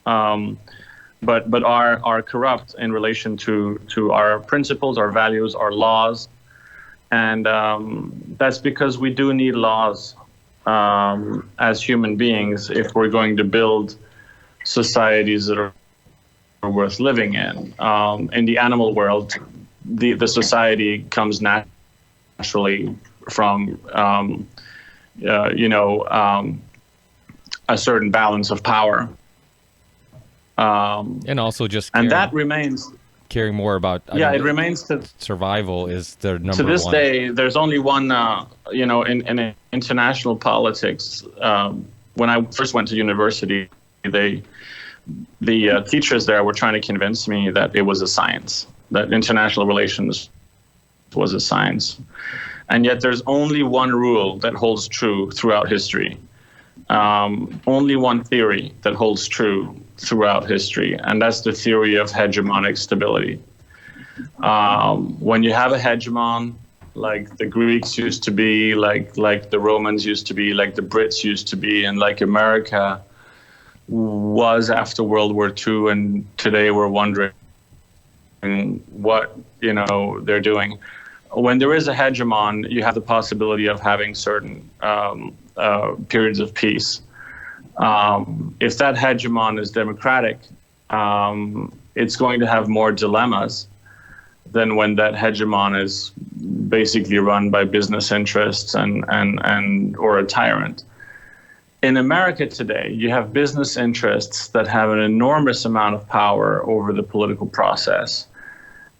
but are corrupt in relation to our principles, our values, our laws, and that's because we do need laws as human beings if we're going to build societies that are worth living in. In the animal world, the society comes naturally from a certain balance of power, and also just and that remains. Caring more about it remains to survival is the number one. To this day, there's only one. In international politics, when I first went to university, the teachers there were trying to convince me that it was a science, that international relations was a science. And yet there's only one rule that holds true throughout history. Only one theory that holds true throughout history, and that's the theory of hegemonic stability. When you have a hegemon, like the Greeks used to be, like the Romans used to be, like the Brits used to be, and like America was after World War II, and today we're wondering what they're doing. When there is a hegemon, you have the possibility of having certain periods of peace. If that hegemon is democratic, it's going to have more dilemmas than when that hegemon is basically run by business interests and or a tyrant. In America today, you have business interests that have an enormous amount of power over the political process.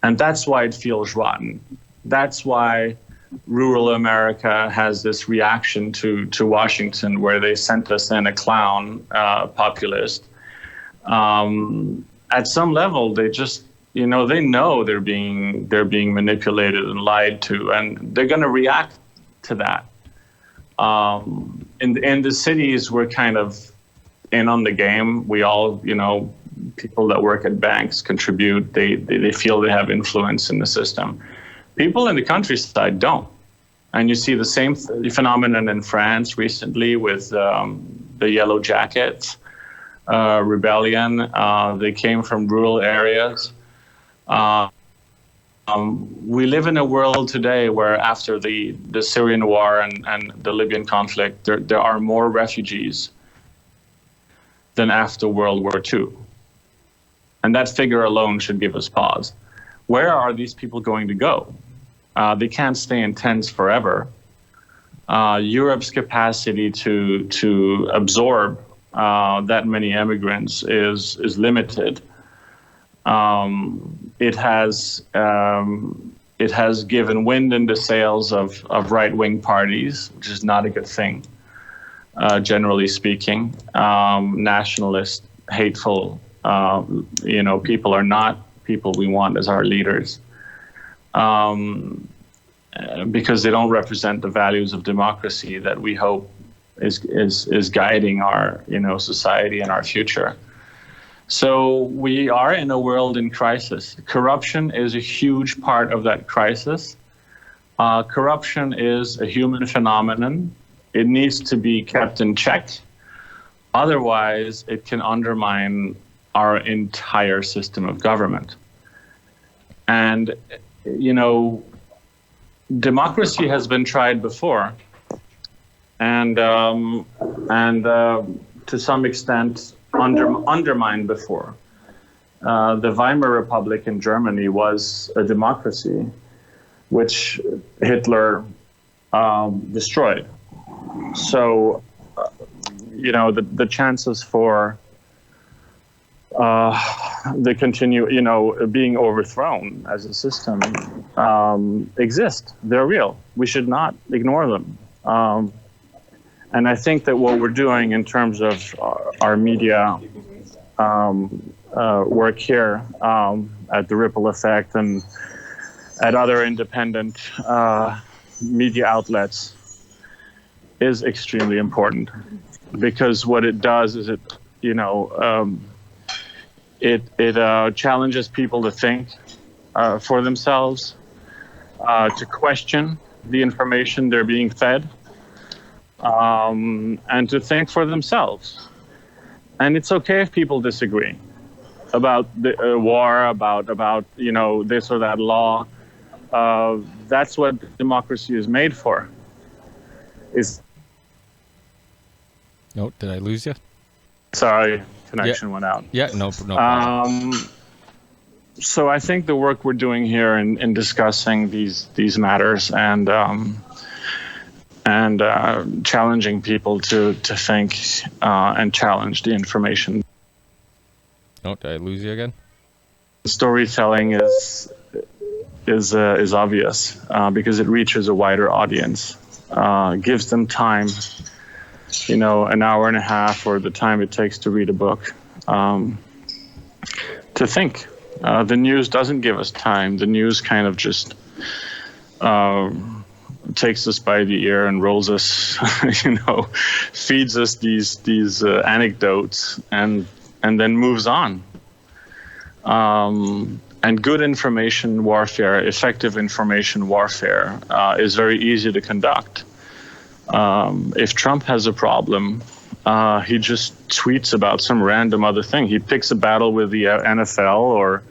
And that's why it feels rotten. That's why rural America has this reaction to Washington, where they sent us in a clown populist. At some level, they just, they know they're being manipulated and lied to, and they're going to react to that. In the cities, we're kind of in on the game. We all, people that work at banks contribute. They feel they have influence in the system. People in the countryside don't. And you see the same phenomenon in France recently with the Yellow Jackets rebellion. They came from rural areas. We live in a world today where after the Syrian war and the Libyan conflict, there are more refugees than after World War II. And that figure alone should give us pause. Where are these people going to go? They can't stay in tents forever. Europe's capacity to absorb that many immigrants is limited. It has given wind in the sails of right-wing parties, which is not a good thing, generally speaking. Nationalist, hateful, people are not people we want as our leaders, because they don't represent the values of democracy that we hope is guiding our society and our future. So we are in a world in crisis. Corruption is a huge part of that crisis. Corruption is a human phenomenon. It needs to be kept in check. Otherwise, it can undermine our entire system of government. And, democracy has been tried before. And to some extent, undermined before. The Weimar Republic in Germany was a democracy, which Hitler destroyed. So, the chances for the being overthrown as a system exist. They're real. We should not ignore them. And I think that what we're doing in terms of our media work here at the Ripple Effect and at other independent media outlets is extremely important, because what it does is it challenges people to think for themselves, to question the information they're being fed, and to think for themselves. And it's okay if people disagree about the war, about this or that law. That's what democracy is made for. Oh, did I lose you? Sorry, connection went out. Yeah, no problem. So I think the work we're doing here in discussing these matters and challenging people to think and challenge the information. Oh, did I lose you again? Storytelling is obvious because it reaches a wider audience, gives them time, an hour and a half or the time it takes to read a book, to think. The news doesn't give us time. The news kind of just takes us by the ear and rolls us, feeds us these anecdotes and then moves on. And good information warfare, effective information warfare, is very easy to conduct. If Trump has a problem, he just tweets about some random other thing. He picks a battle with the NFL or,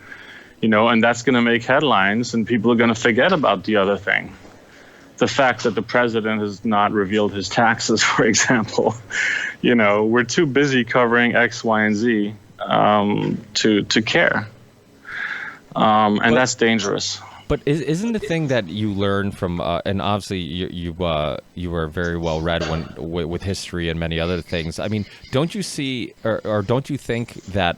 and that's going to make headlines and people are going to forget about the other thing. The fact that the president has not revealed his taxes, for example, we're too busy covering X, Y, and Z to care. And that's dangerous. But isn't the thing that you learn from, and obviously you were very well read with history and many other things. I mean, don't you see, or don't you think that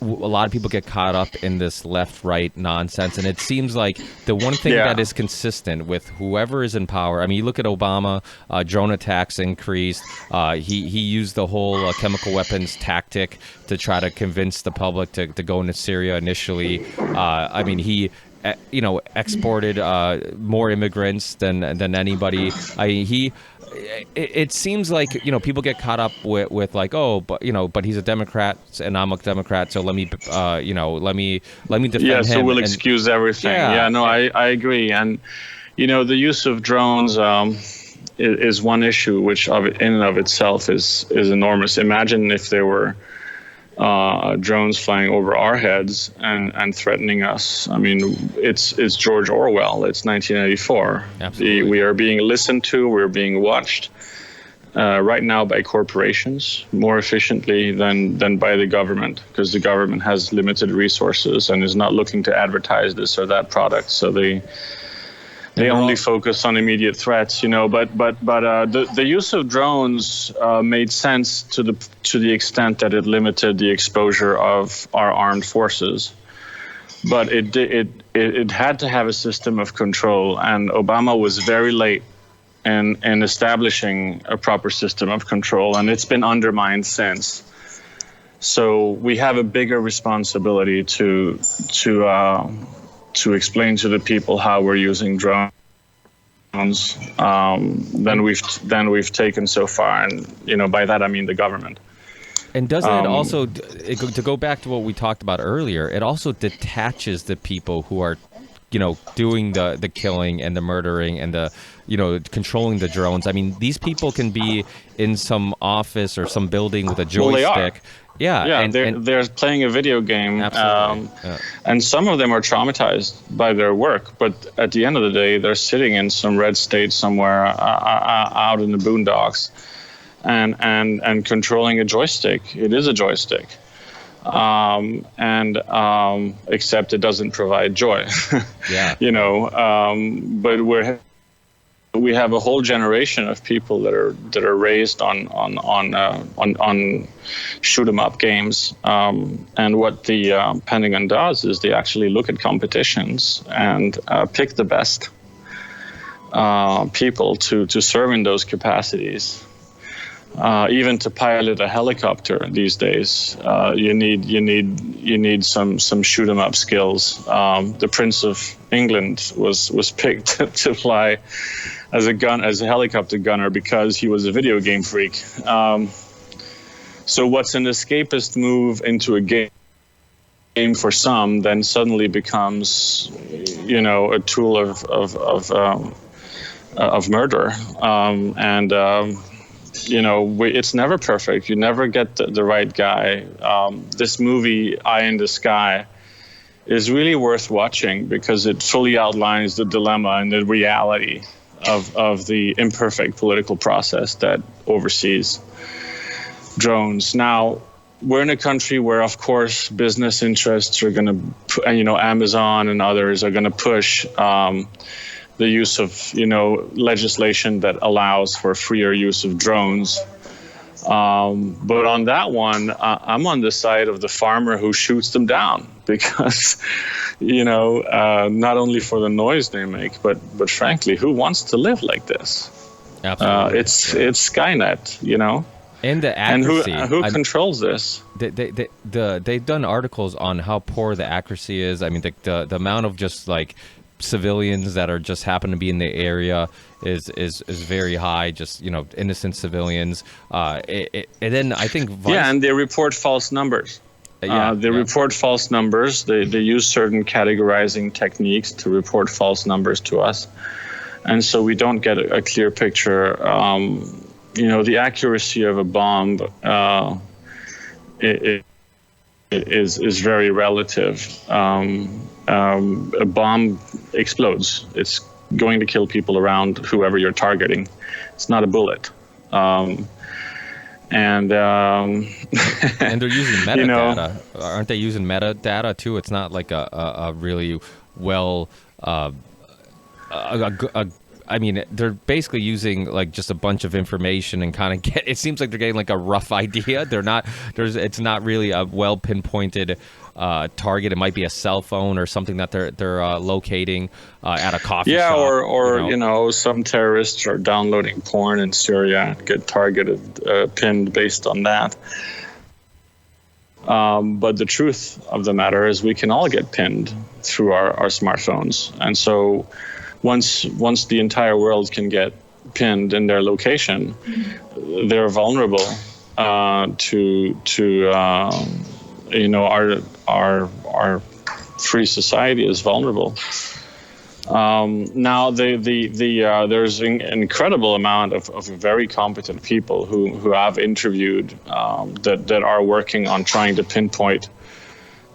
a lot of people get caught up in this left-right nonsense, and it seems like the one thing that is consistent with whoever is in power. I mean, you look at Obama, drone attacks increased. He used the whole chemical weapons tactic to try to convince the public to go into Syria initially. I mean, exported more immigrants than anybody. It seems like people get caught up with like, oh, but he's a Democrat and I'm a Democrat, so let me defend Yeah, him. so we'll excuse everything. Yeah, no, I agree. And the use of drones is one issue, which in and of itself is enormous. Imagine if there were drones flying over our heads and threatening us. I mean, it's George Orwell. It's 1984. Absolutely. We are being listened to. We're being watched right now by corporations more efficiently than by the government, because the government has limited resources and is not looking to advertise this or that product. So they only focus on immediate threats, but the use of drones made sense to the extent that it limited the exposure of our armed forces. But it had to have a system of control, and Obama was very late in establishing a proper system of control, and it's been undermined since. So we have a bigger responsibility to explain to the people how we're using drones than we've taken so far, and by that I mean the government. And doesn't it also, to go back to what we talked about earlier, it also detaches the people who are, doing the killing and the murdering and the, controlling the drones. I mean, these people can be in some office or some building with a joystick. Well, they are. Yeah, they're playing a video game, absolutely. And some of them are traumatized by their work. But at the end of the day, they're sitting in some red state somewhere out in the boondocks, and controlling a joystick. It is a joystick, except it doesn't provide joy. Yeah. But we have a whole generation of people that are raised on shoot 'em up games, and what the Pentagon does is they actually look at competitions and pick the best people to serve in those capacities. Even to pilot a helicopter these days, you need some shoot 'em up skills. The Prince of England was picked to fly as a helicopter gunner because he was a video game freak. So what's an escapist move into a game for some then suddenly becomes, a tool of murder. It's never perfect. You never get the right guy. This movie, Eye in the Sky, is really worth watching because it fully outlines the dilemma and the reality of the imperfect political process that oversees drones. Now, we're in a country where, of course, business interests are going to, Amazon and others are going to push the use of, legislation that allows for freer use of drones. But on that one, I'm on the side of the farmer who shoots them down because, not only for the noise they make, but frankly, who wants to live like this? Absolutely. It's Skynet, And the accuracy. And who controls this? They've done articles on how poor the accuracy is. I mean, the amount of just like civilians that are just happen to be in the area is very high. Just innocent civilians. And then I think and they report false numbers. Report false numbers. They use certain categorizing techniques to report false numbers to us, and so we don't get a clear picture. The accuracy of a bomb is very relative. A bomb explodes. It's going to kill people around whoever you're targeting. It's not a bullet. And they're using metadata. Aren't they using metadata too? It's not like a really well. I mean, they're basically using like just a bunch of information and kind of it seems like they're getting like a rough idea. It's not really a well pinpointed target. It might be a cell phone or something that they're locating at a coffee shop. Or some terrorists are downloading porn in Syria and get targeted, pinned based on that. But the truth of the matter is we can all get pinned through our smartphones. And so once the entire world can get pinned in their location, they're vulnerable to our free society is vulnerable. Now, there's an incredible amount of very competent people who I've interviewed that are working on trying to pinpoint,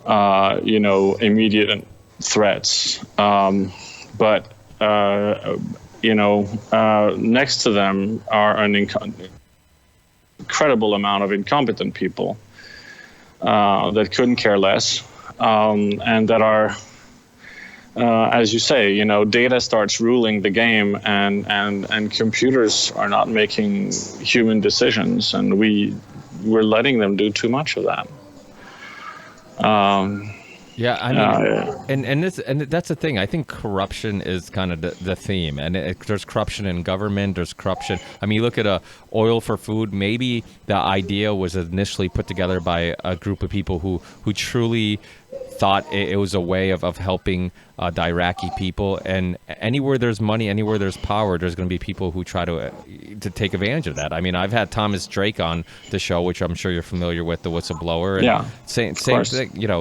immediate threats. But next to them are an incredible amount of incompetent people that couldn't care less, and that are. As you say, data starts ruling the game, and computers are not making human decisions, and we're letting them do too much of that. Yeah, I mean, and that's the thing. I think corruption is kind of the theme, and there's corruption in government. There's corruption. I mean, you look at oil for food. Maybe the idea was initially put together by a group of people who truly thought it was a way of helping the Iraqi people. And anywhere there's money, anywhere there's power, there's going to be people who try to take advantage of that. I mean, I've had Thomas Drake on the show, which I'm sure you're familiar with, the whistleblower. And yeah, same thing.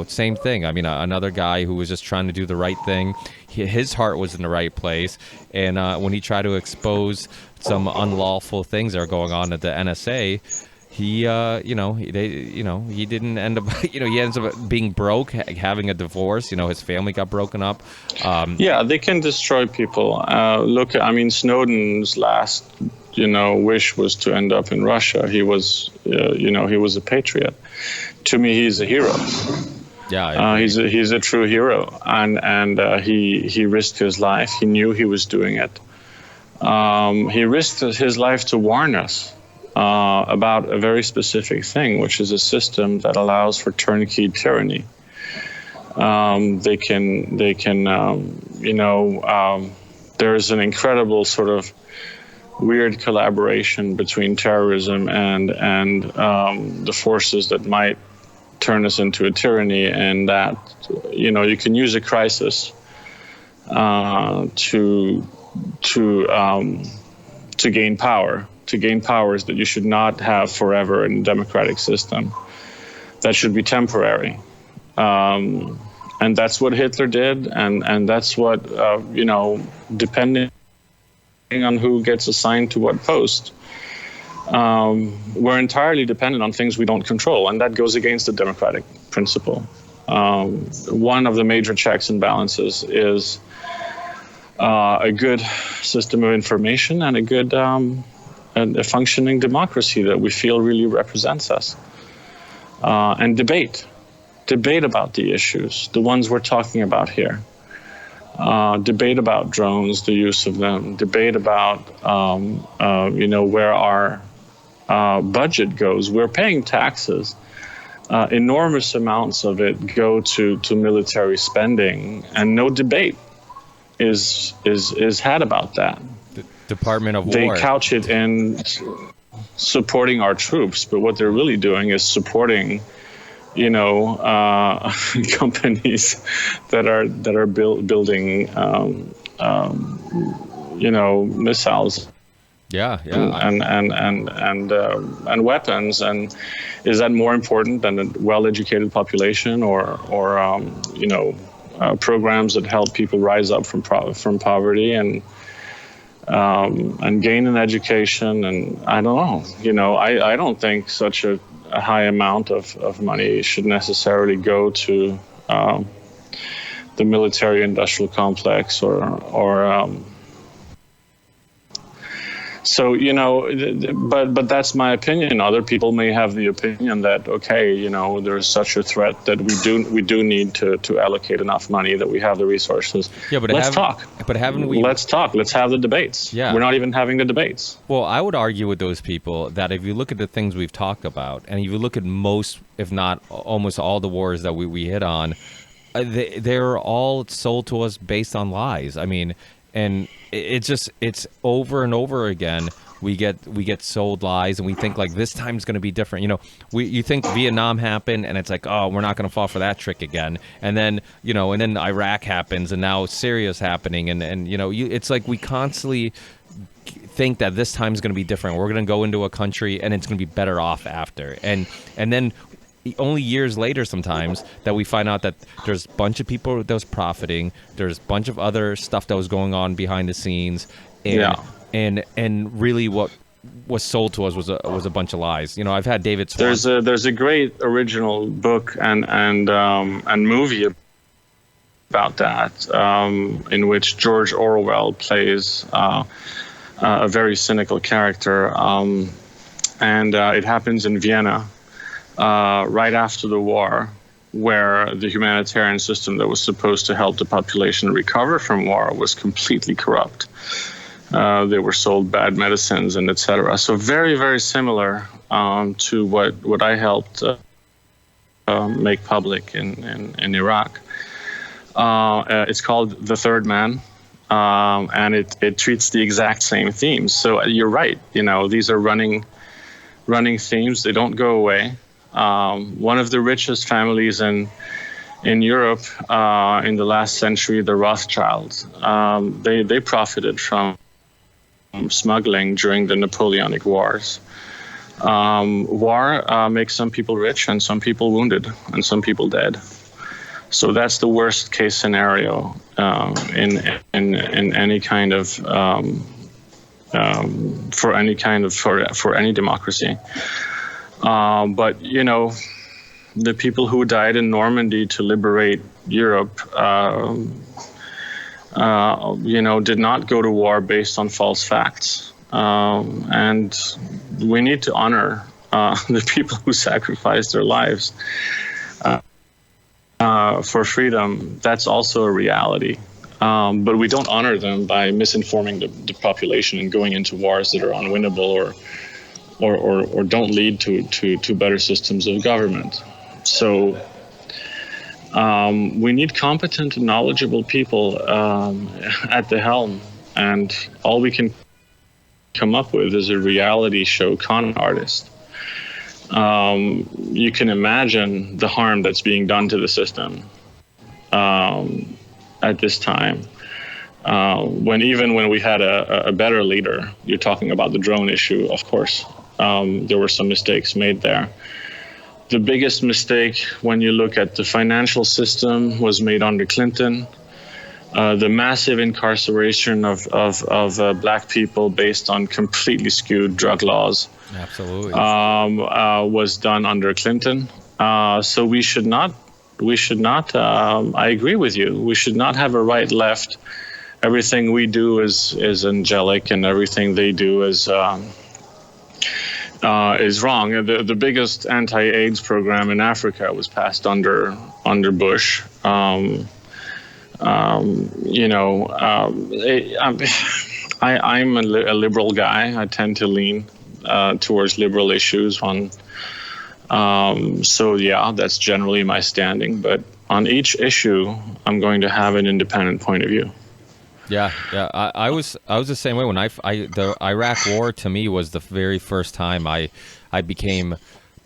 Same thing. I mean, another guy who was just trying to do the right thing. His heart was in the right place, and when he tried to expose some unlawful things that are going on at the NSA. He didn't end up, he ends up being broke, having a divorce. His family got broken up. Yeah, they can destroy people. Snowden's last, wish was to end up in Russia. He was, he was a patriot. To me, he's a hero. Yeah, he's a true hero, and he risked his life. He knew he was doing it. He risked his life to warn us about a very specific thing, which is a system that allows for turnkey tyranny. There's an incredible sort of weird collaboration between terrorism and the forces that might turn us into a tyranny, and that you can use a crisis to gain power. To gain powers that you should not have forever in a democratic system. That should be temporary. And that's what Hitler did, and that's what, depending on who gets assigned to what post, we're entirely dependent on things we don't control, and that goes against the democratic principle. One of the major checks and balances is a good system of information and a good a functioning democracy that we feel really represents us. And debate about the issues, the ones we're talking about here. Debate about drones, the use of them. Debate about, where our budget goes. We're paying taxes. Enormous amounts of it go to military spending, and no debate is had about that. Department of War. They couch it in supporting our troops, but what they're really doing is supporting, companies that are building, missiles. Yeah. And weapons. And is that more important than a well-educated population, or programs that help people rise up from poverty and gain an education? And I don't know, I don't think such a high amount of money should necessarily go to the military-industrial complex or so, but that's my opinion. Other people may have the opinion that, okay, there's such a threat that we do need to allocate enough money, that we have the resources. Yeah, but let's talk. But haven't we? Let's talk. Let's have the debates. Yeah. We're not even having the debates. Well, I would argue with those people that if you look at the things we've talked about, and if you look at most, if not almost all the wars that we hit on, they're all sold to us based on lies. I mean, it's over and over again. We get sold lies, and we think like this time's going to be different. You think Vietnam happened, and it's like, oh, we're not going to fall for that trick again. And then and then Iraq happens, and now Syria's happening, and it's like we constantly think that this time's going to be different. We're going to go into a country, and it's going to be better off after. And then only years later sometimes that we find out that there's a bunch of people that was profiting. There's a bunch of other stuff that was going on behind the scenes. And really what was sold to us was a bunch of lies. I've had David Swan. There's a great original book and movie about that, in which George Orwell plays a very cynical character, and it happens in Vienna right after the war, where the humanitarian system that was supposed to help the population recover from war was completely corrupt. They were sold bad medicines and etc. So very, very similar to what I helped make public in Iraq. It's called The Third Man, and it treats the exact same themes. So you're right. These are running themes. They don't go away. One of the richest families in Europe in the last century, the Rothschilds, they profited from smuggling during the Napoleonic Wars. War makes some people rich and some people wounded and some people dead. So that's the worst case scenario in any kind of for any democracy. But the people who died in Normandy to liberate Europe, did not go to war based on false facts. And we need to honor the people who sacrificed their lives for freedom. That's also a reality. But we don't honor them by misinforming the population and going into wars that are unwinnable or don't lead to better systems of government. So we need competent and knowledgeable people at the helm, and all we can come up with is a reality show con artist. You can imagine the harm that's being done to the system at this time. When we had a better leader, you're talking about the drone issue, of course. There were some mistakes made there. The biggest mistake when you look at the financial system was made under Clinton. The massive incarceration of black people based on completely skewed drug laws. Absolutely. Was done under Clinton. So we should not, I agree with you, we should not have a right-left. Everything we do is angelic, and everything they do is wrong. The biggest anti-AIDS program in Africa was passed under Bush. I'm a liberal guy. I tend to lean towards liberal issues. So yeah, that's generally my standing. But on each issue, I'm going to have an independent point of view. Yeah. I was the same way when the Iraq War to me was the very first time I became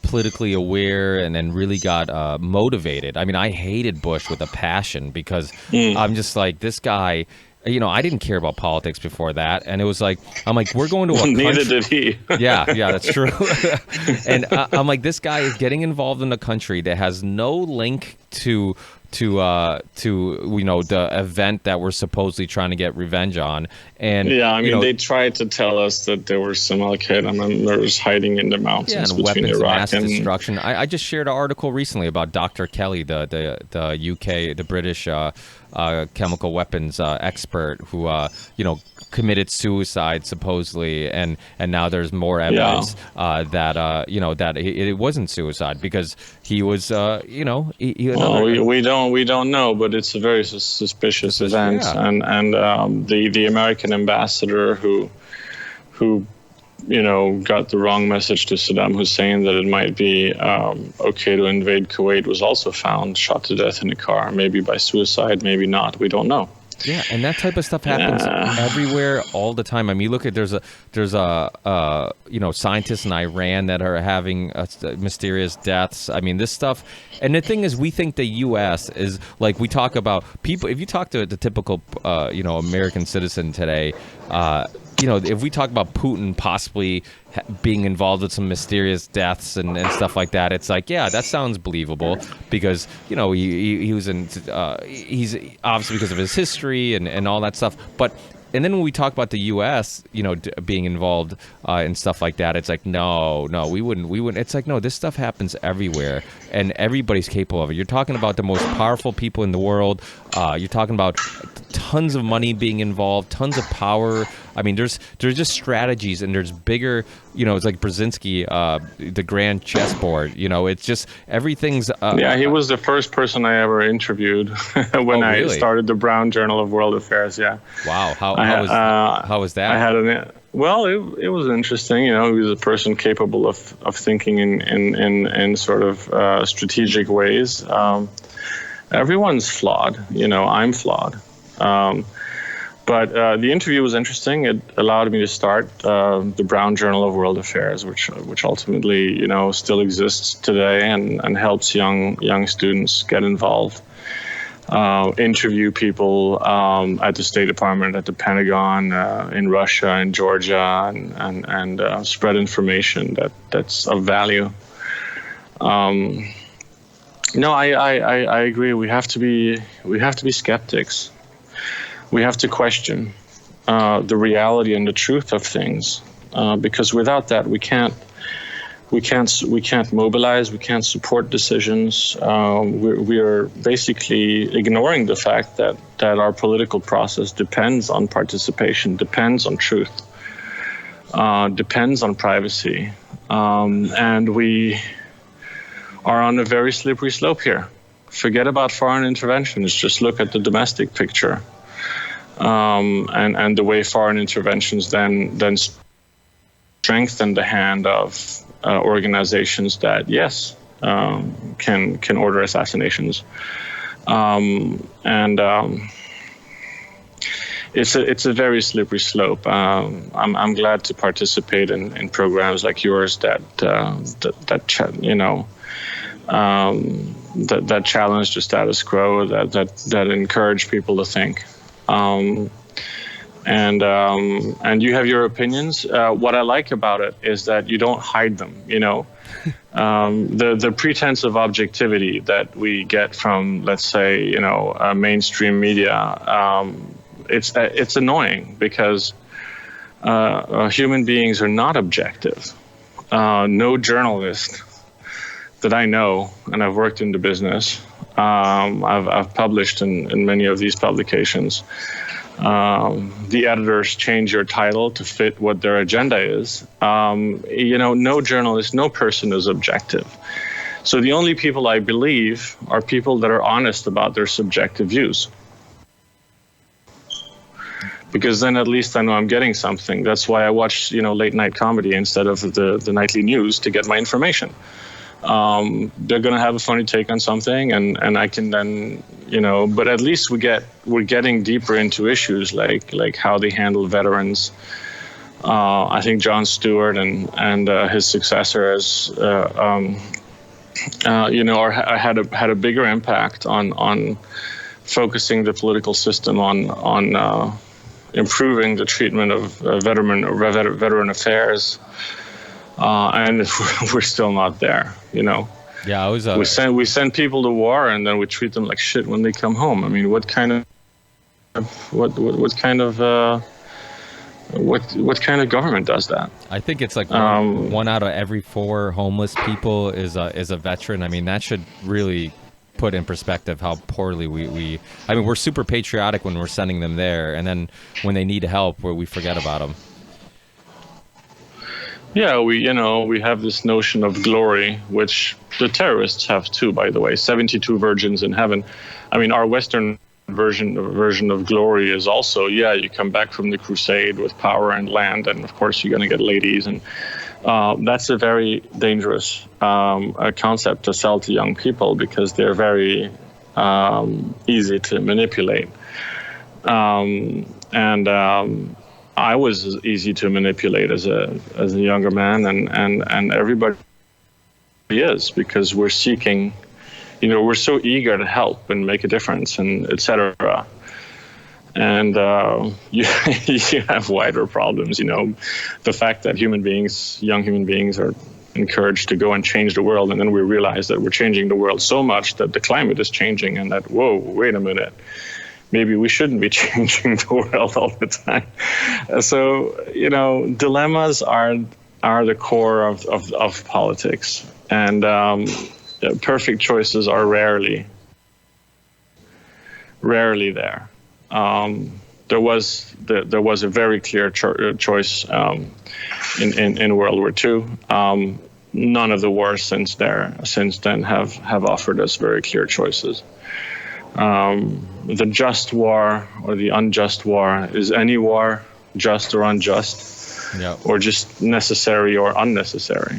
politically aware and then really got motivated. I mean, I hated Bush with a passion because I'm just like, this guy. I didn't care about politics before that, and it was like, I'm like, we're going to a country. Neither did he. Yeah, that's true. And I'm like, this guy is getting involved in a country that has no link to the event that we're supposedly trying to get revenge on. And yeah, they tried to tell us that there were some Al-Qaeda members hiding in the mountains and between weapons Iraq of mass destruction. I just shared an article recently about Dr. Kelly, the UK, the British chemical weapons expert who committed suicide supposedly, and now there's more evidence that it wasn't suicide because he was we don't know, but it's a very suspicious event. Yeah. And the American ambassador who got the wrong message to Saddam Hussein that it might be okay to invade Kuwait was also found shot to death in a car, maybe by suicide, maybe not. We don't know. Yeah, and that type of stuff happens everywhere all the time. I mean, look at there's a scientists in Iran that are having mysterious deaths. I mean, this stuff. And the thing is, we think the U.S. is like, we talk about people. If you talk to the typical American citizen today, if we talk about Putin possibly being involved with some mysterious deaths and stuff like that, it's like, yeah, that sounds believable because he was in he's obviously because of his history and all that stuff. And then when we talk about the U.S., being involved in stuff like that, it's like, no, we wouldn't. It's like, no, this stuff happens everywhere, and everybody's capable of it. You're talking about the most powerful people in the world. You're talking about tons of money being involved, tons of power. I mean, there's just strategies, and there's bigger. It's like Brzezinski, the grand chessboard. It's just everything's. He was the first person I ever interviewed when I started the Brown Journal of World Affairs. Yeah. Wow. How was that? It was interesting. He was a person capable of thinking in sort of strategic ways. Everyone's flawed. I'm flawed. But the interview was interesting. It allowed me to start the Brown Journal of World Affairs, which ultimately, still exists today and helps young students get involved. Interview people at the State Department, at the Pentagon, in Russia, in Georgia, and spread information that's of value. No, I agree. We have to be skeptics. We have to question the reality and the truth of things, because without that, we can't mobilize. We can't support decisions. We are basically ignoring the fact that our political process depends on participation, depends on truth, depends on privacy, and we are on a very slippery slope here. Forget about foreign interventions. Just look at the domestic picture, and the way foreign interventions then strengthen the hand of organizations that, yes, can order assassinations, it's a very slippery slope. I'm glad to participate in programs like yours that challenge the status quo, that encourage people to think. And you have your opinions. What I like about it is that you don't hide them. The pretense of objectivity that we get from, let's say, mainstream media, it's annoying because human beings are not objective. No journalist that I know, and I've worked in the business, I've published in many of these publications. The editors change your title to fit what their agenda is. No journalist, no person is objective. So the only people I believe are people that are honest about their subjective views. Because then at least I know I'm getting something. That's why I watch, late night comedy instead of the nightly news to get my information. They're going to have a funny take on something, and I can then, but at least we're getting deeper into issues like how they handle veterans. I think Jon Stewart and his successor had a bigger impact on focusing the political system on improving the treatment of veteran affairs. And we're still not there, Yeah, we send people to war and then we treat them like shit when they come home. I mean, what kind of government does that? I think it's like one out of every 4 homeless people is a veteran. I mean, that should really put in perspective how poorly we're super patriotic when we're sending them there, and then when they need help, we forget about them. Yeah, we have this notion of glory, which the terrorists have too, by the way. 72 virgins in heaven. I mean, our Western version of glory is also, you come back from the crusade with power and land, and of course you're going to get ladies, and that's a very dangerous concept to sell to young people because they're very easy to manipulate. And I was easy to manipulate as a younger man, and everybody is, because we're seeking, we're so eager to help and make a difference, and etc. And you have wider problems. The fact that young human beings, are encouraged to go and change the world, and then we realize that we're changing the world so much that the climate is changing, and that, whoa, wait a minute, maybe we shouldn't be changing the world all the time. So dilemmas are the core of politics, and perfect choices are rarely there. There was a very clear choice in World War II. None of the wars since then have offered us very clear choices. The just war or the unjust war, is any war just or unjust, or just necessary or unnecessary?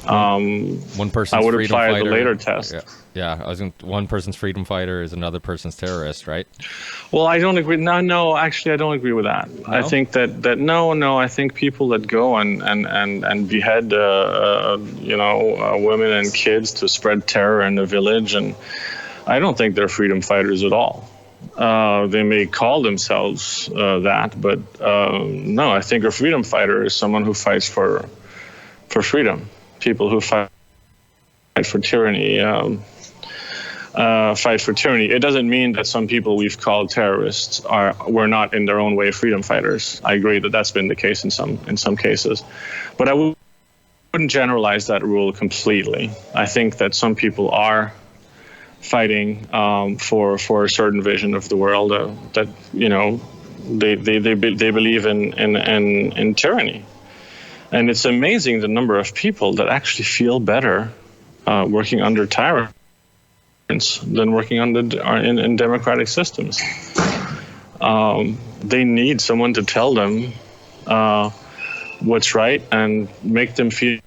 One person's I would freedom apply fighter, the later test. Yeah. One person's freedom fighter is another person's terrorist, right? Well, I don't agree. No, actually, I don't agree with that. No? I think that no. I think people that go and behead, women and kids to spread terror in the village, and I don't think they're freedom fighters at all. They may call themselves that, but no, I think a freedom fighter is someone who fights for freedom. People who fight for tyranny, fight for tyranny. It doesn't mean that some people we've called terrorists were not in their own way freedom fighters. I agree that that's been the case in some cases, but I wouldn't generalize that rule completely. I think that some people are fighting for a certain vision of the world, that they believe in tyranny. And it's amazing the number of people that actually feel better working under tyrants than working in democratic systems. They need someone to tell them what's right and make them feel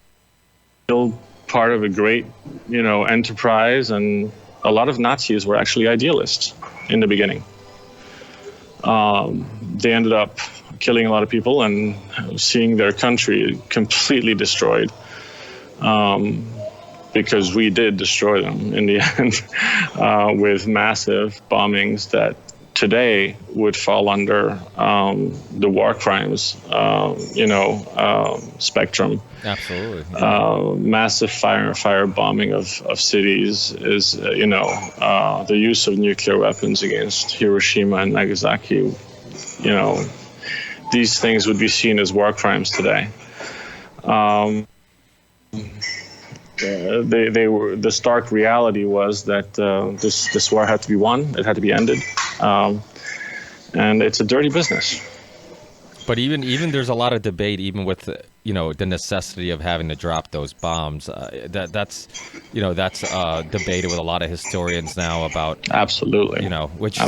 part of a great, enterprise. And a lot of Nazis were actually idealists in the beginning. They ended up killing a lot of people and seeing their country completely destroyed, because we did destroy them in the end, with massive bombings that today would fall under the war crimes spectrum. Absolutely. Massive fire bombing of cities is the use of nuclear weapons against Hiroshima and Nagasaki. These things would be seen as war crimes today. The stark reality was that this war had to be won. It had to be ended, and it's a dirty business. But even there's a lot of debate, even with the necessity of having to drop those bombs. That's debated with a lot of historians now about. Absolutely. Which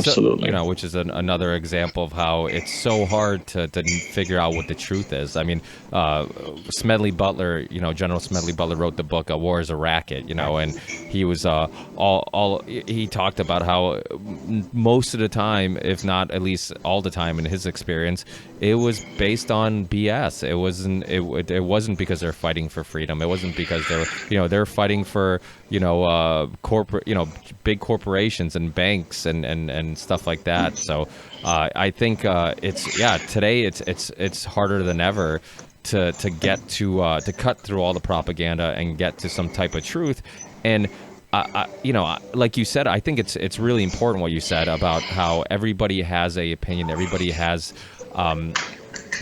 is another example of how it's so hard to figure out what the truth is. I mean, Smedley Butler, General Smedley Butler wrote the book "A War Is a Racket," and he was he talked about how most of the time, if not at least all the time in his experience, it was based on BS. It wasn't because they're fighting for freedom. It wasn't because they're fighting for corporate big corporations and banks and stuff like that. So I think today it's harder than ever to get to cut through all the propaganda and get to some type of truth. And like you said, I think it's really important what you said about how everybody has a opinion, everybody has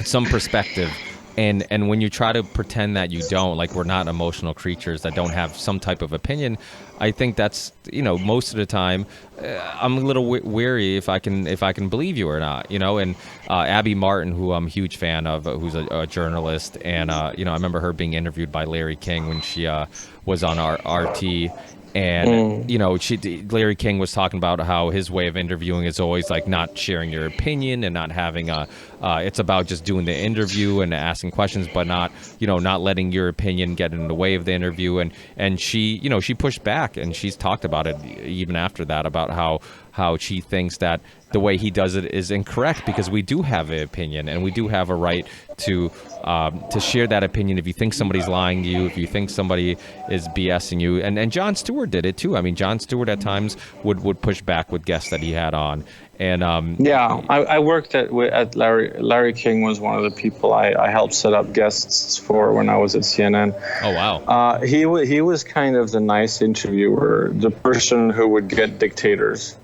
some perspective. And when you try to pretend that you don't, like we're not emotional creatures that don't have some type of opinion, I think that's most of the time I'm a little weary if I can believe you or not, And Abby Martin, who I'm a huge fan of, who's a journalist, and I remember her being interviewed by Larry King when she was on our RT. And, Larry King was talking about how his way of interviewing is always like not sharing your opinion and not having it's about just doing the interview and asking questions, but not letting your opinion get in the way of the interview. And she pushed back, and she's talked about it even after that, about how she thinks that the way he does it is incorrect, because we do have an opinion and we do have a right to share that opinion. If you think somebody's lying to you, if you think somebody is BSing you, and Jon Stewart did it too. I mean, Jon Stewart at times would push back with guests that he had on. And I worked at Larry King was one of the people I helped set up guests for when I was at CNN. Oh wow. He was kind of the nice interviewer, the person who would get dictators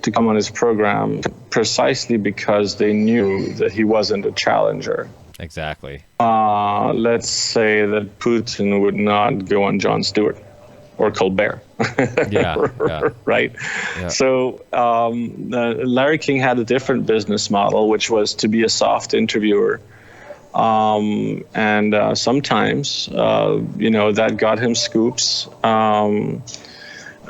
to come on his program precisely because they knew that he wasn't a challenger. Exactly. Let's say that Putin would not go on Jon Stewart or Colbert. Yeah. Right. Yeah. So Larry King had a different business model, which was to be a soft interviewer. And sometimes, that got him scoops.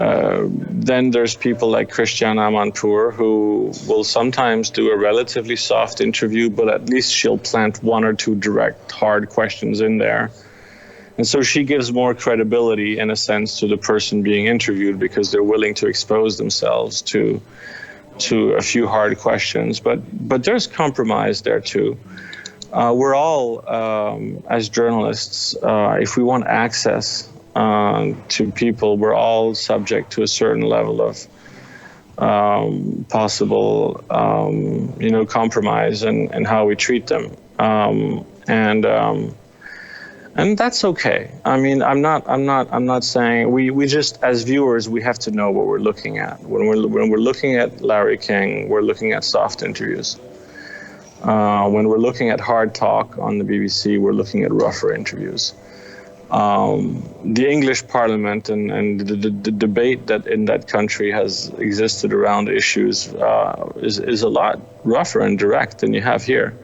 Then there's people like Christiane Amanpour, who will sometimes do a relatively soft interview, but at least she'll plant one or two direct, hard questions in there. And so she gives more credibility, in a sense, to the person being interviewed, because they're willing to expose themselves to a few hard questions. But there's compromise there too. We're all, as journalists, if we want access to people, we're all subject to a certain level of possible, compromise and how we treat them. And that's okay. I mean, I'm not saying we just, as viewers, we have to know what we're looking at. When we're looking at Larry King, we're looking at soft interviews. When we're looking at hard talk on the BBC, we're looking at rougher interviews. The English Parliament and the debate that in that country has existed around issues is a lot rougher and direct than you have here.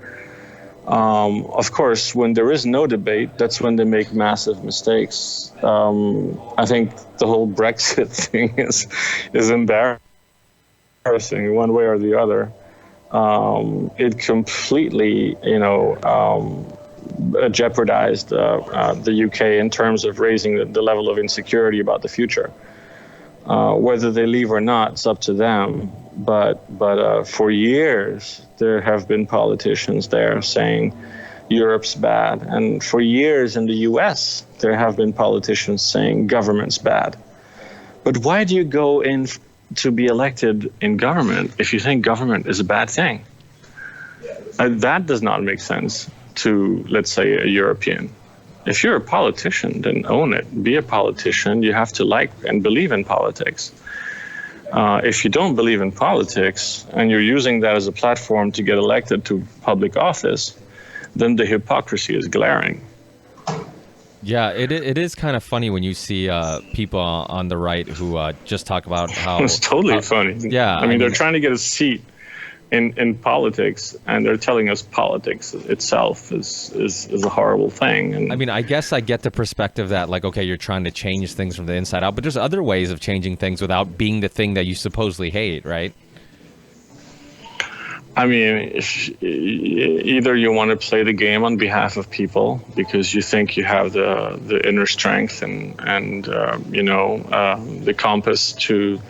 Of course, when there is no debate, that's when they make massive mistakes. I think the whole Brexit thing is embarrassing one way or the other. It completely, jeopardized the UK in terms of raising the level of insecurity about the future. Whether they leave or not, it's up to them. But for years, there have been politicians there saying Europe's bad. And for years in the US, there have been politicians saying government's bad. But why do you go in to be elected in government if you think government is a bad thing? That does not make sense to, let's say, a European. If you're a politician, then own it. Be a politician. You have to like and believe in politics. If you don't believe in politics and you're using that as a platform to get elected to public office, then the hypocrisy is glaring. Yeah, it is kind of funny when you see people on the right who just talk about how... It's totally funny. Yeah. I mean, they're trying to get a seat in politics, and they're telling us politics itself is a horrible thing. And I mean, I guess I get the perspective that, like, okay, you're trying to change things from the inside out, but there's other ways of changing things without being the thing that you supposedly hate, right? I mean, either you want to play the game on behalf of people because you think you have the inner strength and the compass to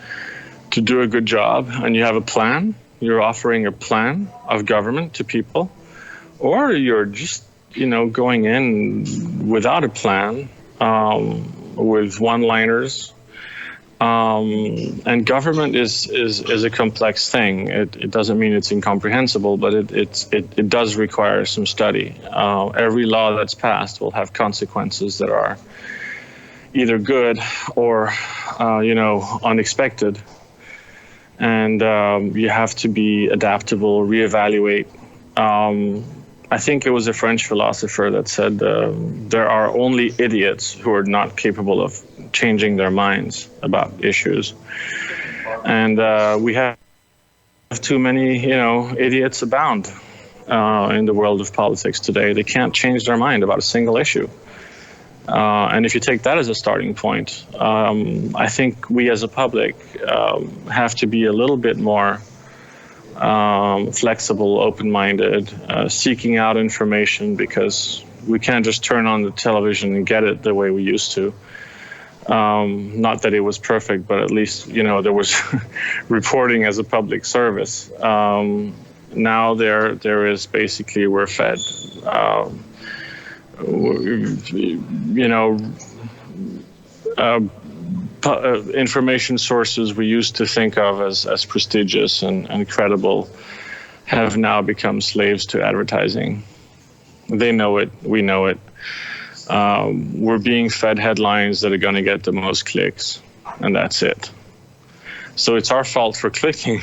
do a good job, and you have a plan. You're offering a plan of government to people, or you're just, going in without a plan, with one-liners. And government is a complex thing. It doesn't mean it's incomprehensible, but it does require some study. Every law that's passed will have consequences that are either good or, unexpected. And you have to be adaptable, reevaluate. I think it was a French philosopher that said there are only idiots who are not capable of changing their minds about issues. And we have too many, idiots abound in the world of politics today. They can't change their mind about a single issue. And if you take that as a starting point, I think we as a public have to be a little bit more flexible, open-minded, seeking out information, because we can't just turn on the television and get it the way we used to. Not that it was perfect, but at least, there was reporting as a public service. Now there is basically, we're fed, information sources we used to think of as prestigious and credible have now become slaves to advertising. They know it, we know it. We're being fed headlines that are going to get the most clicks, and that's it. So it's our fault for clicking,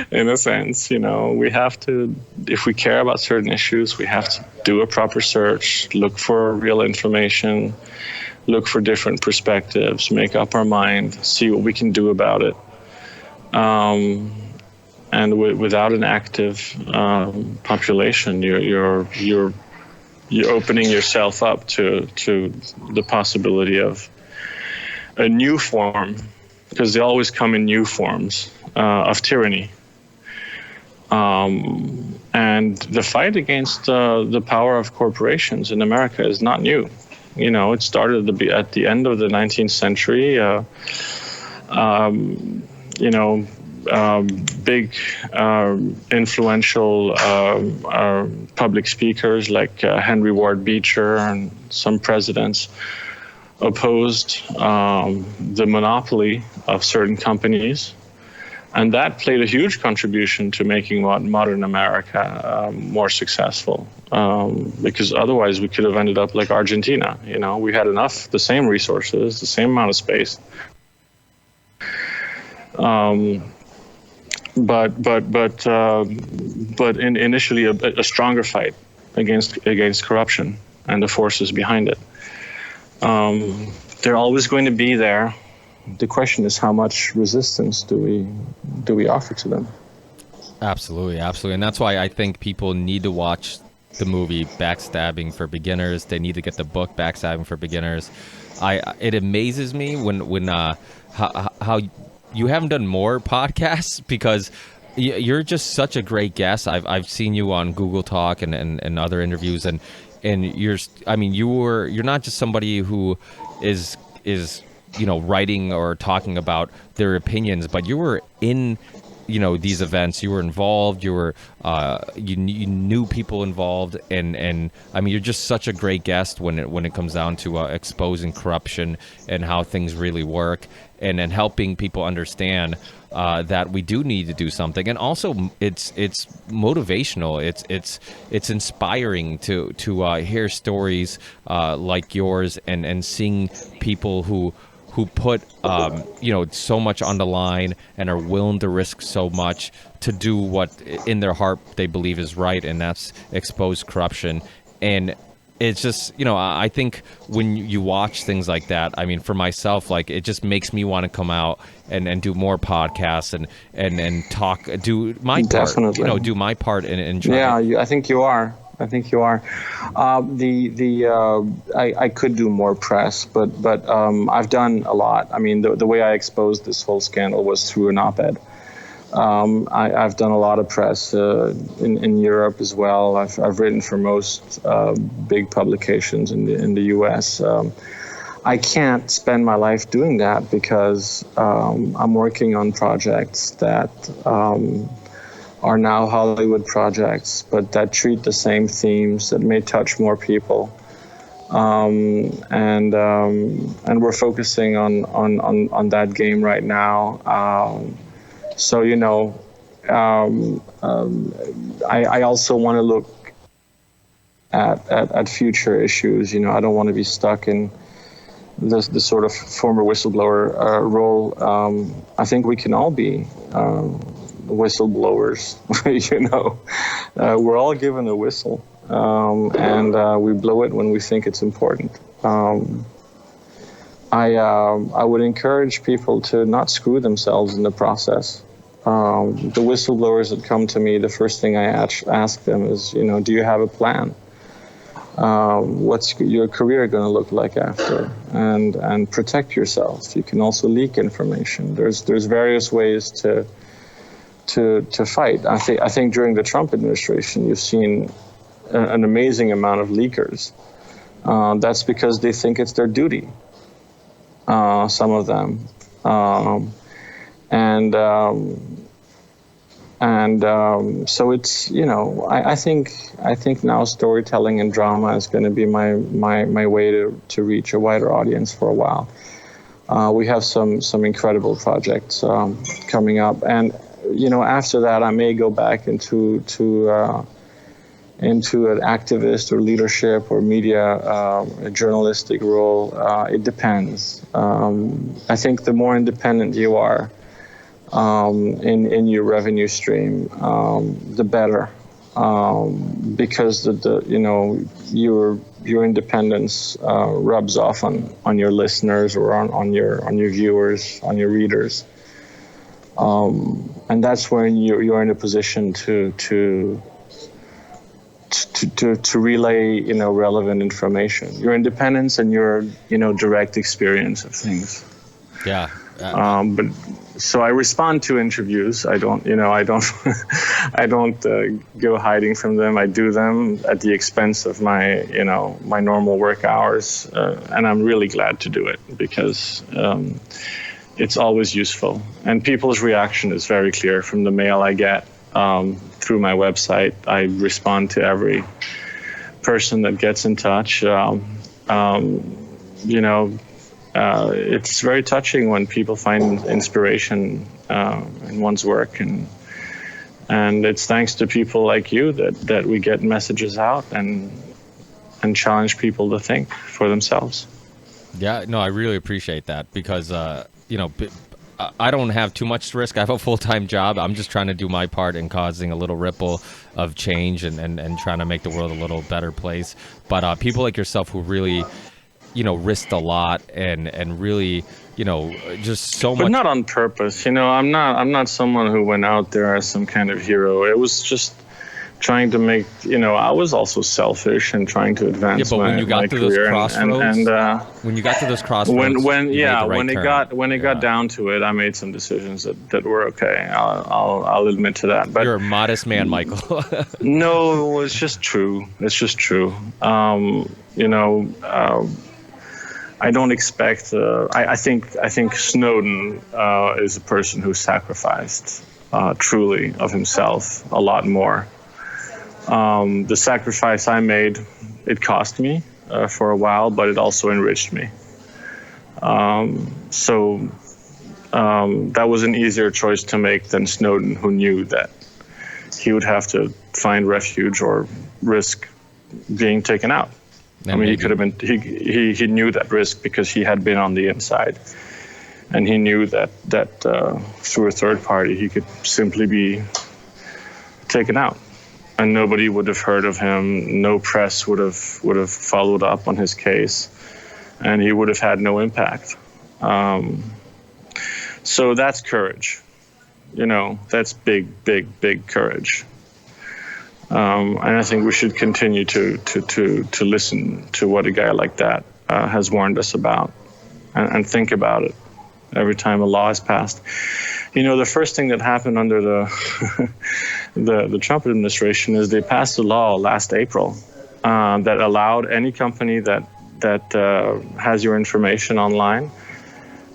in a sense. We have to, if we care about certain issues, we have to do a proper search, look for real information, look for different perspectives, make up our mind, see what we can do about it. And without an active population, you're opening yourself up to the possibility of a new form, because they always come in new forms of tyranny. And the fight against the power of corporations in America is not new. It started at the end of the 19th century. Big influential public speakers like Henry Ward Beecher and some presidents opposed the monopoly of certain companies. And that played a huge contribution to making modern America more successful, because otherwise we could have ended up like Argentina. We had the same resources, the same amount of space. But initially a stronger fight against corruption and the forces behind it. They're always going to be there. The question is, how much resistance do we offer to them? Absolutely, and that's why I think people need to watch the movie Backstabbing for Beginners. They need to get the book Backstabbing for Beginners. It amazes me when how you haven't done more podcasts, because you're just such a great guest. I've seen you on Google Talk and other interviews, and you're not just somebody who is writing or talking about their opinions, but you were in these events. You were involved. You were you knew people involved, and you're just such a great guest when it comes down to exposing corruption and how things really work, and helping people understand that we do need to do something. And also it's motivational. It's inspiring to hear stories like yours and seeing people who put so much on the line and are willing to risk so much to do what in their heart they believe is right, and that's expose corruption. And it's just, I think when you watch things like that, for myself, like, it just makes me want to come out and do more podcasts and talk, do my part. Definitely. Do my part and try. Yeah, I think you are. I could do more press, but I've done a lot. The way I exposed this whole scandal was through an op-ed. I've done a lot of press in Europe as well. I've written for most big publications in the U.S. I can't spend my life doing that because I'm working on projects that are now Hollywood projects, but that treat the same themes, that may touch more people. And we're focusing on that game right now. I also want to look at future issues. I don't want to be stuck in the sort of former whistleblower role. I think we can all be whistleblowers. We're all given a whistle, and we blow it when we think it's important. I would encourage people to not screw themselves in the process. The whistleblowers that come to me, the first thing I ask them is, do you have a plan? What's your career going to look like after? And protect yourself. You can also leak information. There's various ways to to fight. I think during the Trump administration, you've seen an amazing amount of leakers. That's because they think it's their duty. Some of them, so it's, I think now storytelling and drama is going to be my way to reach a wider audience for a while. We have some incredible projects coming up, and after that I may go back into an activist or leadership or media journalistic role. It depends. I think the more independent you are in your revenue stream, the better, because your independence rubs off on your listeners or on your viewers, on your readers, and that's when you're in a position to relay relevant information, your independence and your direct experience of things. Yeah. But so I respond to interviews. I don't I don't go hiding from them. I do them at the expense of my my normal work hours, and I'm really glad to do it because it's always useful, and people's reaction is very clear from the mail I get through my website. I respond to every person that gets in touch. It's very touching when people find inspiration in one's work, and it's thanks to people like you that we get messages out and challenge people to think for themselves. Yeah, no, I really appreciate that because I don't have too much risk. I have a full-time job. I'm just trying to do my part in causing a little ripple of change and trying to make the world a little better place. But people like yourself who really risked a lot and really, just so much. But not on purpose. I'm not someone who went out there as some kind of hero. It was just trying to make, I was also selfish and trying to advance my career. When you got to those crossroads, when you got to those crossroads, when it got down to it, I made some decisions that were okay. I'll admit to that. But you're a modest man, Michael. No, it's just true. It's just true. I don't expect. I think Snowden is a person who sacrificed truly of himself a lot more. The sacrifice I made, it cost me for a while, but it also enriched me. So that was an easier choice to make than Snowden, who knew that he would have to find refuge or risk being taken out. He could have been. He knew that risk because he had been on the inside, and he knew that through a third party he could simply be taken out, and nobody would have heard of him. No press would have followed up on his case, and he would have had no impact. So that's courage. That's big courage. And I think we should continue to listen to what a guy like that has warned us about, and think about it every time a law is passed. The first thing that happened under the Trump administration is they passed a law last April that allowed any company that has your information online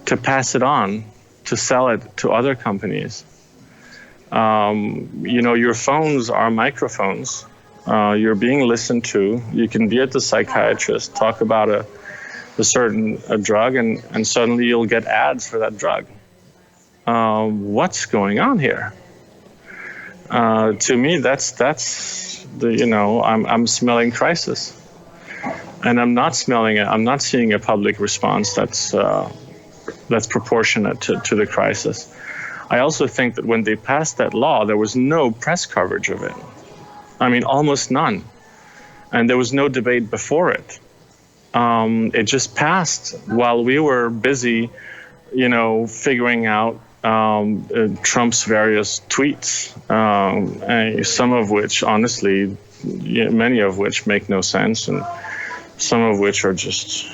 to pass it on, to sell it to other companies. Your phones are microphones. You're being listened to. You can be at the psychiatrist, talk about a certain drug, and suddenly you'll get ads for that drug. What's going on here? To me, that's the I'm smelling crisis, and I'm not smelling it. I'm not seeing a public response that's proportionate to the crisis. I also think that when they passed that law, there was no press coverage of it. Almost none. And there was no debate before it. It just passed while we were busy, figuring out Trump's various tweets, some of which, honestly, many of which make no sense, and some of which are just,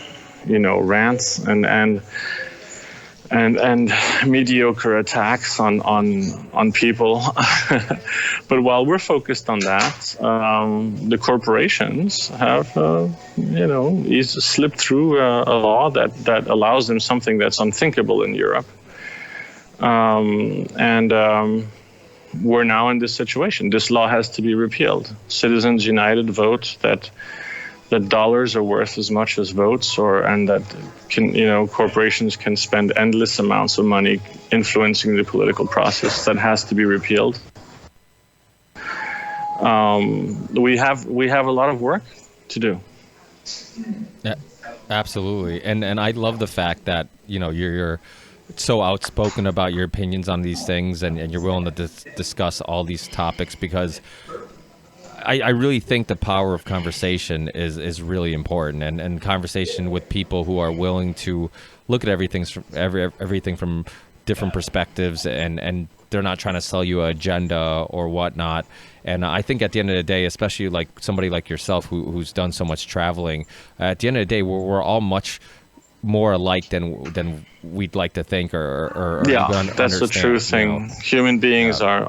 rants. and mediocre attacks on people. But while we're focused on that, the corporations have slipped through a law that allows them something that's unthinkable in Europe. We're now in this situation. This law has to be repealed. Citizens United vote that dollars are worth as much as votes, and that corporations can spend endless amounts of money influencing the political process. That has to be repealed. We have a lot of work to do. Yeah, absolutely, and I love the fact that you're so outspoken about your opinions on these things, and you're willing to discuss all these topics, because I really think the power of conversation is really important, and conversation with people who are willing to look at everything from different perspectives, and they're not trying to sell you an agenda or whatnot. And I think at the end of the day, especially like somebody like yourself who's done so much traveling, at the end of the day, we're all much more alike than we'd like to think, or that's the true thing. Human beings are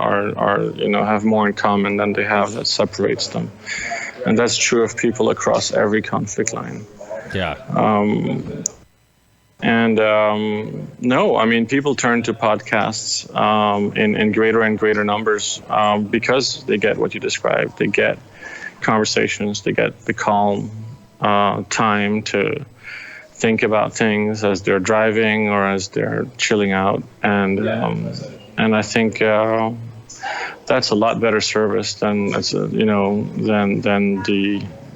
have more in common than they have that separates them, and that's true of people across every conflict line. No, I mean, people turn to podcasts in greater and greater numbers because they get what you described. They get conversations, they get the calm time to think about things as they're driving or as they're chilling out, and I think that's a lot better service than the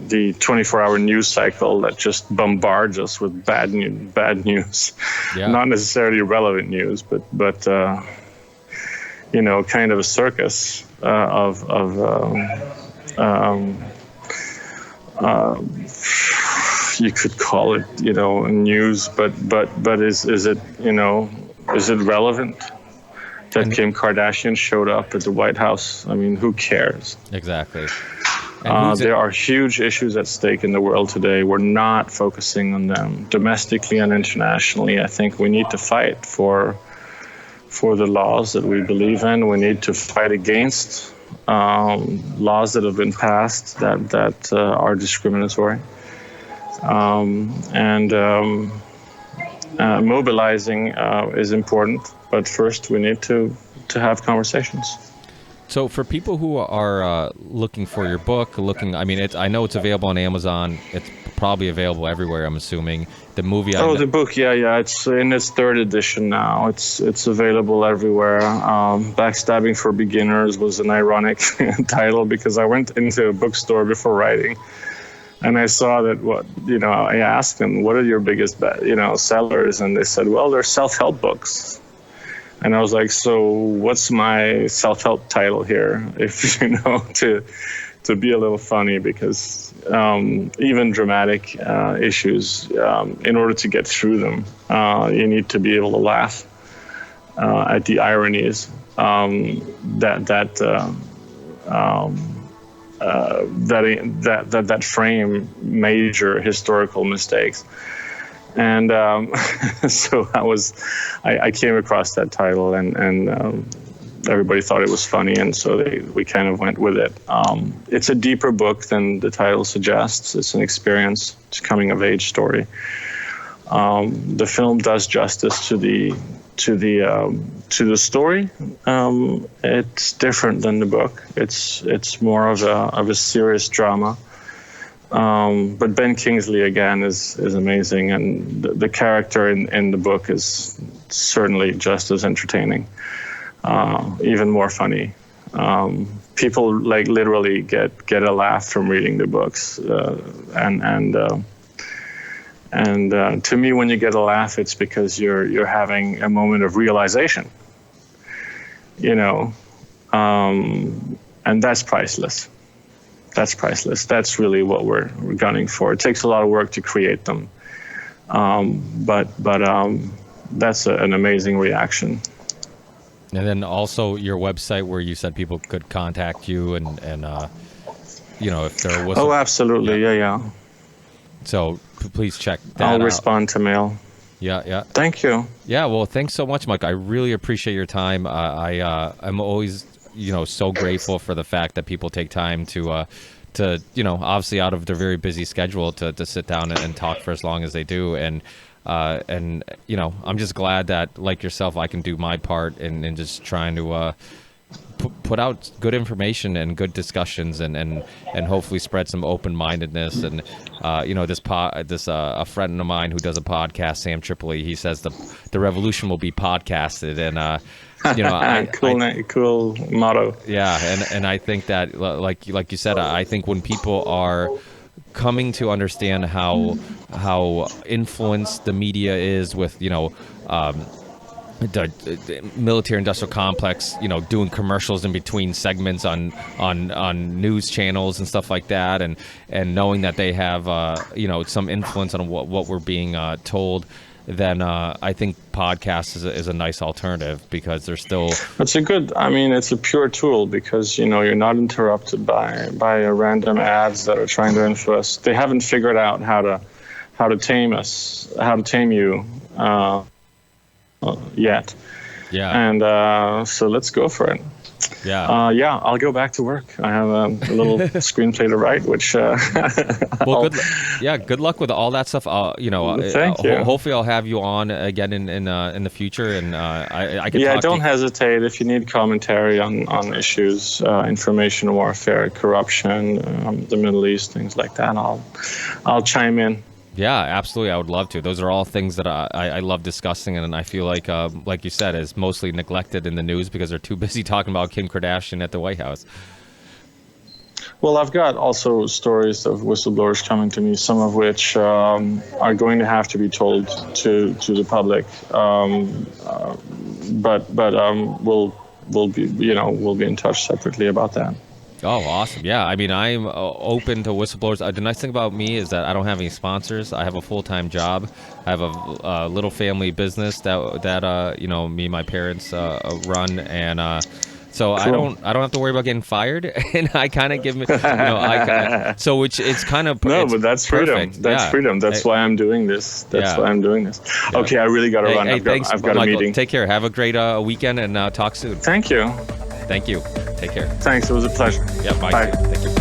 24-hour news cycle that just bombards us with bad news, not necessarily relevant news, but kind of a circus of you could call it, news, but is it relevant that Kim Kardashian showed up at the White House? I mean, who cares? Exactly. There are huge issues at stake in the world today. We're not focusing on them domestically and internationally. I think we need to fight for the laws that we believe in. We need to fight against laws that have been passed that are discriminatory. Mobilizing is important, but first we need to have conversations. So for people who are looking for your book, I know it's available on Amazon. It's probably available everywhere, I'm assuming. The movie. The book, it's in its 3rd edition now. It's available everywhere. Backstabbing for Beginners was an ironic title, because I went into a bookstore before writing, and I saw that I asked them, what are your biggest sellers? And they said, well, they're self-help books. And I was like, so what's my self-help title here? If, to be a little funny, because even dramatic issues, in order to get through them, you need to be able to laugh at the ironies that frame major historical mistakes. And so I came across that title, and everybody thought it was funny, and so we kind of went with it. It's a deeper book than the title suggests. It's an experience. It's a coming-of-age story. The film does justice to the story. It's different than the book. It's more of a serious drama. But Ben Kingsley again is amazing, and the character in the book is certainly just as entertaining, even more funny. People literally get a laugh from reading the books, and to me, when you get a laugh, it's because you're having a moment of realization, and that's priceless. That's priceless. That's really what we're gunning for. It takes a lot of work to create them, but that's an amazing reaction. And then also your website, where you said people could contact you, and if there was. Oh, absolutely, yeah. So please check that out. I'll respond to mail. Yeah. Thank you. Yeah, well, thanks so much, Mike. I really appreciate your time. I'm always, so grateful for the fact that people take time to obviously out of their very busy schedule to sit down and talk for as long as they do. And I'm just glad that, like yourself, I can do my part in just trying to put out good information and good discussions and hopefully spread some open-mindedness. And a friend of mine who does a podcast, Sam Tripoli, he says the revolution will be podcasted. And cool motto. Yeah, and I think that, like you said, I think when people are coming to understand how influenced the media is with the military industrial complex, doing commercials in between segments on news channels and stuff like that, and knowing that they have some influence on what we're being told, then I think podcast is a nice alternative, because there's still... It's a pure tool, because, you're not interrupted by random ads that are trying to influence. They haven't figured out how to tame you yet. Yeah. And so let's go for it. Yeah. I'll go back to work. I have a little screenplay to write, which. Well, good luck with all that stuff. Thank you. Hopefully, I'll have you on again in the future, and I can. Yeah, don't hesitate if you need commentary on issues, information warfare, corruption, the Middle East, things like that. I'll chime in. Yeah, absolutely. I would love to. Those are all things that I love discussing, and I feel like you said, is mostly neglected in the news because they're too busy talking about Kim Kardashian at the White House. Well, I've got also stories of whistleblowers coming to me, some of which are going to have to be told to the public. But we'll be in touch separately about that. Oh, awesome. Yeah, I mean, I'm open to whistleblowers. The nice thing about me is that I don't have any sponsors. I have a full-time job. I have a little family business that me and my parents run, and so cool. I don't have to worry about getting fired, and I kind of give me, so it's kind of but that's freedom. Perfect. That's freedom. That's why I'm doing this. Why I'm doing this. Yeah. Okay, I really got to run. I've got a meeting. Take care. Have a great weekend, and talk soon. Thank you. Thank you. Take care. Thanks. It was a pleasure. Yeah. Bye. Take care.